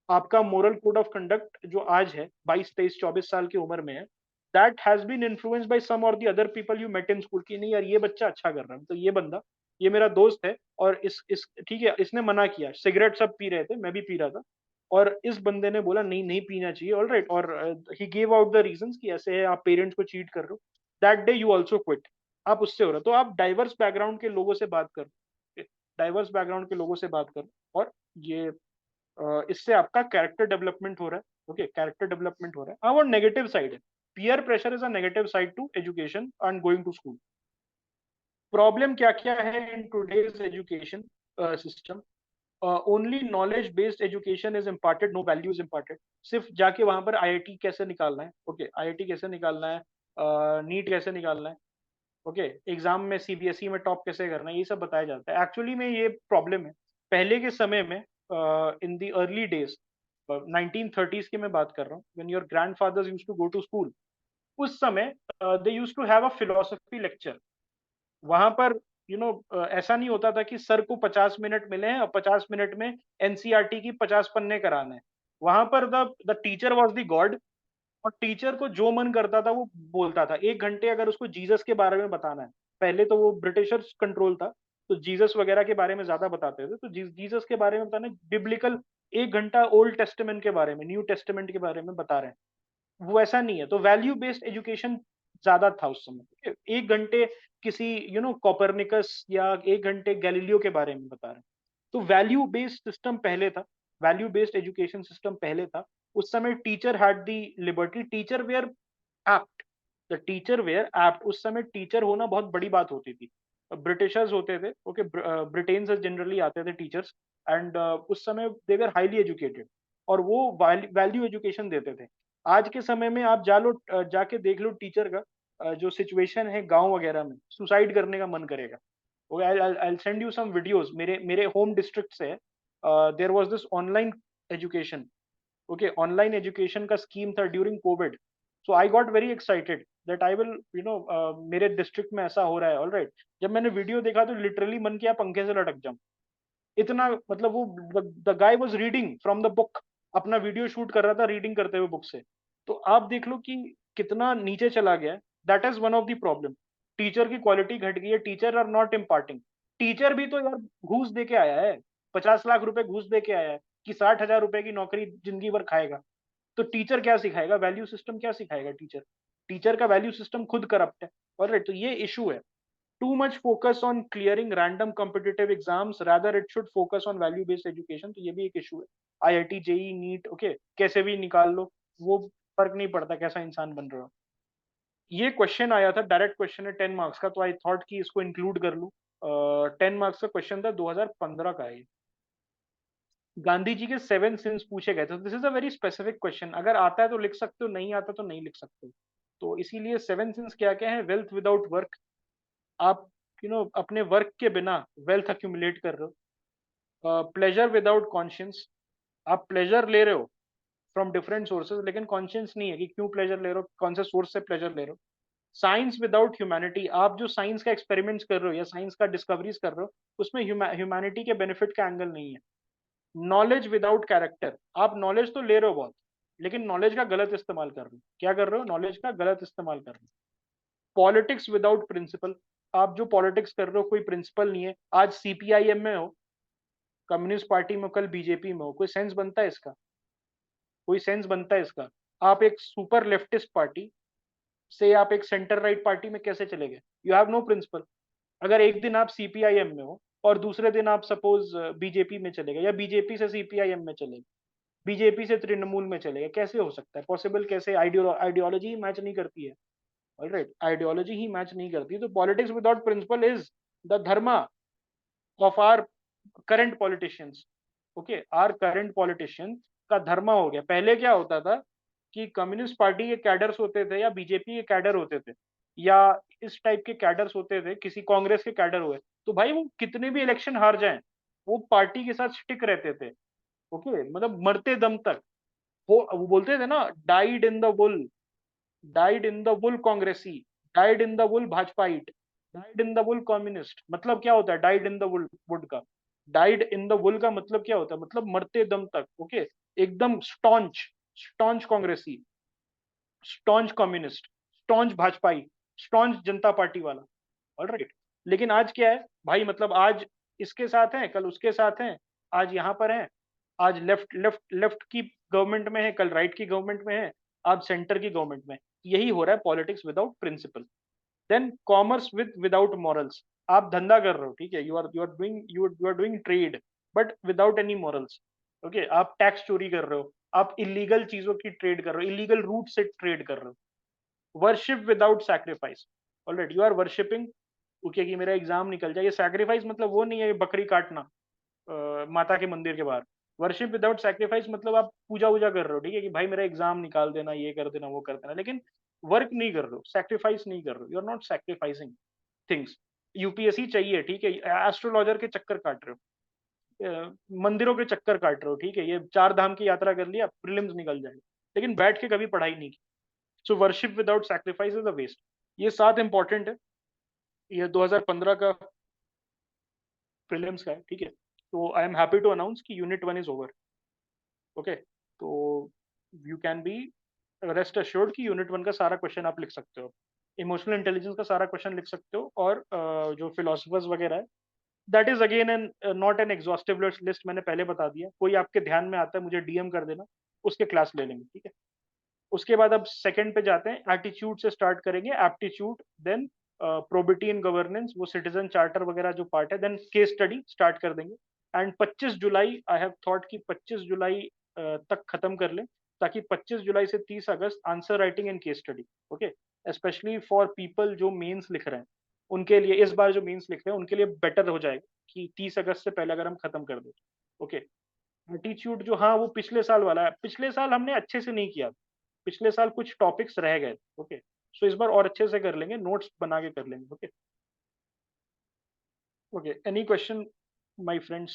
आपका मोरल कोड ऑफ कंडक्ट जो आज है 22, 23, 24 साल की उम्र में है, that has been influenced by some और the other people you met in school, की नहीं यार ये बच्चा अच्छा कर रहा है, तो ये बंदा, ये मेरा दोस्त है, और इस ठीक है, इसने मना किया, सिगरेट सब पी रहे थे, मैं भी पी रहा था, और इस बंदे ने बोला नहीं नहीं पीना चाहिए। ऑलराइट, और he gave out the reasons कि ऐसे है, आप पेरेंट्स को चीट कर रहे हो, that day you also quit. आप उससे हो रहे हो, तो आप डाइवर्स बैकग्राउंड के लोगों से बात करो, डाइवर्स बैकग्राउंड के लोगों से बात करो, और ये इससे आपका कैरेक्टर डेवलपमेंट हो रहा है। ओके, कैरेक्टर डेवलपमेंट हो रहा है। हाँ, वो नेगेटिव साइड है। Peer pressure is a negative side to education and going to school. Problem क्या क्या है in today's education system? Only knowledge based education is imparted, no value is imparted. सिर्फ जाके वहां पर आईआईटी कैसे निकालना है, ओके, आईआईटी कैसे निकालना है, नीट कैसे निकालना है, ओके, एग्जाम में सीबीएसई में टॉप कैसे करना है, ये सब बताया जाता है। एक्चुअली में ये प्रॉब्लम है। पहले के समय में, in the early days, 1930s की मैं बात कर रहा हूँ, when your grandfathers used to go to school, उस समय they used to have a philosophy lecture. वहां पर ऐसा नहीं होता था कि सर को 50 मिनट मिले हैं और 50 मिनट में एनसीईआरटी की 50 पन्ने कराने हैं। वहां पर the teacher was the God, और टीचर को जो मन करता था वो बोलता था। 1 घंटे अगर उसको जीसस के बारे में बताना है, पहले तो वो ब्रिटिशर्स कंट्रोल था, तो जीसस वगैरह के बारे में ज्यादा बताते थे, तो जीसस के बारे में बताना, बिब्लिकल 1 घंटा ओल्ड टेस्टामेंट के बारे में, न्यू टेस्टामेंट के बारे में बता रहे हैं। वो ऐसा नहीं है, तो वैल्यू बेस्ड एजुकेशन ज्यादा था उस समय। ठीक है? 1 घंटे किसी कॉपरनिकस, या 1 घंटे गैलीलियो के बारे में बता रहे हैं। तो वैल्यू बेस्ड सिस्टम पहले था, वैल्यू बेस्ड एजुकेशन सिस्टम पहले था। उस समय teacher had the liberty, teacher were apt, the teacher were apt. उस समय टीचर होना बहुत बड़ी बात होती थी। ब्रिटिशर्स होते थे, ओके, ब्रिटेन से जनरली आते थे टीचर्स, एंड उस समय दे वर हाईली एजुकेटेड, और वो वैल्यू एजुकेशन देते थे। आज के समय में आप जाके देख लो टीचर का जो सिचुएशन है गांव वगैरह में, सुसाइड करने का मन करेगा। Okay, I send you some videos, मेरे मेरे होम डिस्ट्रिक्ट से है। There was this online education, okay, online education का स्कीम था during Covid. So I got very excited that I will मेरे डिस्ट्रिक्ट में ऐसा हो रहा है। ऑलराइट, जब मैंने वीडियो देखा तो लिटरली मन किया पंखे से लटक जाऊं। इतना, मतलब वो, the guy was reading from the book, अपना वीडियो शूट कर रहा था रीडिंग करते हुए बुक से। तो आप देख लो कि कितना नीचे चला गया है। That is one of the problem. Teacher की क्वालिटी घट गई है, teacher are not imparting. Teacher भी तो यार घूस दे के आया है, 50 लाख रुपए घूस दे के आया है, कि 60,000 रुपए की नौकरी जिंदगी भर खाएगा। तो टीचर क्या सिखाएगा? वैल्यू सिस्टम क्या सिखाएगा टीचर? टीचर का वैल्यू सिस्टम खुद करप्ट है। ऑलराइट, तो ये इशू है। too much focus on clearing random competitive exams, rather it should focus on value based education। तो ये भी एक इशू है। आईआईटी, जेई, नीट, ओके, कैसे भी निकाल लो, वो फर्क नहीं पड़ता कैसा इंसान बन रहे हो। ये क्वेश्चन आया था, डायरेक्ट क्वेश्चन है 10 मार्क्स का, तो आई थॉट कि इसको इंक्लूड कर लूं। 10 मार्क्स का क्वेश्चन था, 2015 का है ये। गांधी जी के 7 सिंस पूछे गए थे। This is a very specific question, अगर आता है तो लिख सकते हो, नहीं आता तो नहीं लिख सकते हो। तो इसीलिए 7 सिंस क्या क्या है? वेल्थ विदाउट वर्क, आप अपने वर्क के बिना वेल्थ अक्यूमुलेट कर रहे हो। प्लेजर विदाउट कॉन्शियंस, आप प्लेजर ले रहे हो फ्रॉम डिफरेंट सोर्सेज, लेकिन कॉन्शियंस नहीं है कि क्यों प्लेजर ले रहे हो, कौन से सोर्स से प्लेजर ले रहे हो। साइंस विदाउट ह्यूमैनिटी, आप जो साइंस का एक्सपेरिमेंट्स कर रहे हो या साइंस का डिस्कवरीज कर रहे हो, उसमें ह्यूमैनिटी के बेनिफिट का एंगल नहीं है। नॉलेज विदाउट कैरेक्टर, आप नॉलेज तो ले रहे हो बहुत, लेकिन नॉलेज का गलत इस्तेमाल कर रहे हो। क्या कर रहे हो? नॉलेज का गलत इस्तेमाल कर रहे हो। पॉलिटिक्स विदाउट प्रिंसिपल, आप जो पॉलिटिक्स कर रहे हो कोई प्रिंसिपल नहीं है। आज सीपीआईएम में हो, कम्युनिस्ट पार्टी में, कल बीजेपी में हो, कोई सेंस बनता है इसका? कोई सेंस बनता है इसका? आप एक सुपर लेफ्टिस्ट पार्टी से आप एक सेंटर राइट पार्टी में कैसे चले गए? You have no principle. अगर एक दिन आप सीपीआईएम में हो और दूसरे दिन आप सपोज बीजेपी में चले गए, या बीजेपी से सीपीआईएम में चले गए, बीजेपी से तृणमूल में चले गए, कैसे हो सकता है? पॉसिबल कैसे? आइडियोलॉजी ही मैच नहीं करती है। ऑलराइट, आइडियोलॉजी ही मैच नहीं करती। तो politics without principle is the dharma of our current politicians. Okay, our current politician का धर्मा हो गया। पहले क्या होता था कि कम्युनिस्ट पार्टी के कैडर्स होते थे या बीजेपी के कैडर होते थे या इस टाइप के कैडर्स होते थे, किसी कांग्रेस के कैडर हुए, तो भाई वो कितने भी इलेक्शन हार जाएं, वो पार्टी के साथ स्टिक रहते थे। ओके, मतलब मरते दम तक। वो बोलते थे ना, dyed in the wool, dyed in the wool कांग्रेसी, डाइड इन द वुल भाजपाइट, dyed in the wool communist. मतलब क्या होता है dyed in the wool wood का? डाइड इन द वुल का मतलब क्या होता है? मतलब मरते दम तक। ओके, एकदम स्टॉन्च, स्टॉन्च कांग्रेसी, स्टॉन्च कम्युनिस्ट, स्टॉन्च भाजपाई, स्टॉन्च जनता पार्टी वाला। ऑलराइट, लेकिन आज क्या है भाई? मतलब आज इसके साथ हैं, कल उसके साथ हैं, आज यहाँ पर हैं, आज लेफ्ट लेफ्ट लेफ्ट की गवर्नमेंट में है, कल राइट की गवर्नमेंट में है, आज सेंटर की गवर्नमेंट में। यही हो रहा है politics without principle. Then commerce without morals, आप धंधा कर रहे हो, ठीक है, you are doing trade but without any morals. Okay, आप टैक्स चोरी कर रहे हो, आप इलीगल चीजों की ट्रेड कर रहे हो, इलीगल रूट से ट्रेड कर रहे हो। Worship without sacrifice, alright, you are worshipping. Okay, कि मेरा एग्जाम निकल जाए, ये सैक्रिफाइस मतलब वो नहीं है बकरी काटना माता के मंदिर के बाहर। वर्शिप विदाउट सैक्रिफाइस मतलब आप पूजा वूजा कर रहे हो, ठीक है, कि भाई मेरा एग्जाम निकाल देना, ये कर देना, वो कर देना, लेकिन वर्क नहीं कर रहे हो, सैक्रिफाइस नहीं कर रहे हो, you are not sacrificing things. UPSC चाहिए, ठीक है, एस्ट्रोलॉजर के चक्कर काट रहे हो, मंदिरों के चक्कर काट रहे हो, ठीक है, ये 4 धाम की यात्रा कर लिया, प्रीलिम्स निकल जाएगा, लेकिन बैठ के कभी पढ़ाई नहीं की। So worship without sacrifice is a waste. ये 7 इंपॉर्टेंट है, ये 2015 का प्रीलिम्स का है, ठीक है। तो I am happy to announce कि यूनिट 1 इज ओवर। ओके, तो you can be rest assured कि यूनिट 1 का सारा क्वेश्चन आप लिख सकते हो, इमोशनल इंटेलिजेंस का सारा क्वेश्चन लिख सकते हो, और जो फिलोसफर्स वगैरह है, that is again an not an exhaustive list, मैंने पहले बता दिया। कोई आपके ध्यान में आता है मुझे डीएम कर देना, उसके क्लास ले लेंगे, ठीक है। उसके बाद अब सेकंड पे जाते हैं, एटीट्यूड से स्टार्ट करेंगे, aptitude, then probity in governance, वो सिटीजन चार्टर वगैरह जो पार्ट है, देन केस स्टडी स्टार्ट कर देंगे। And 25 July I have thought कि 25 जुलाई तक खत्म कर लें, ताकि 25 जुलाई से 30 अगस्त answer writing and case study. Okay, specially for people जो मेंस लिख रहे हैं, उनके लिए इस बार जो मेंस लिख रहे हैं उनके लिए बेटर हो जाएगा कि 30 अगस्त से पहले अगर हम खत्म कर दें। ओके, एटीट्यूड जो, हाँ, वो पिछले साल वाला है, पिछले साल हमने अच्छे से नहीं किया, पिछले साल कुछ टॉपिक्स रह गए। ओके, सो इस बार और अच्छे से कर लेंगे, नोट्स बना के कर लेंगे। Okay, okay, any question my friends?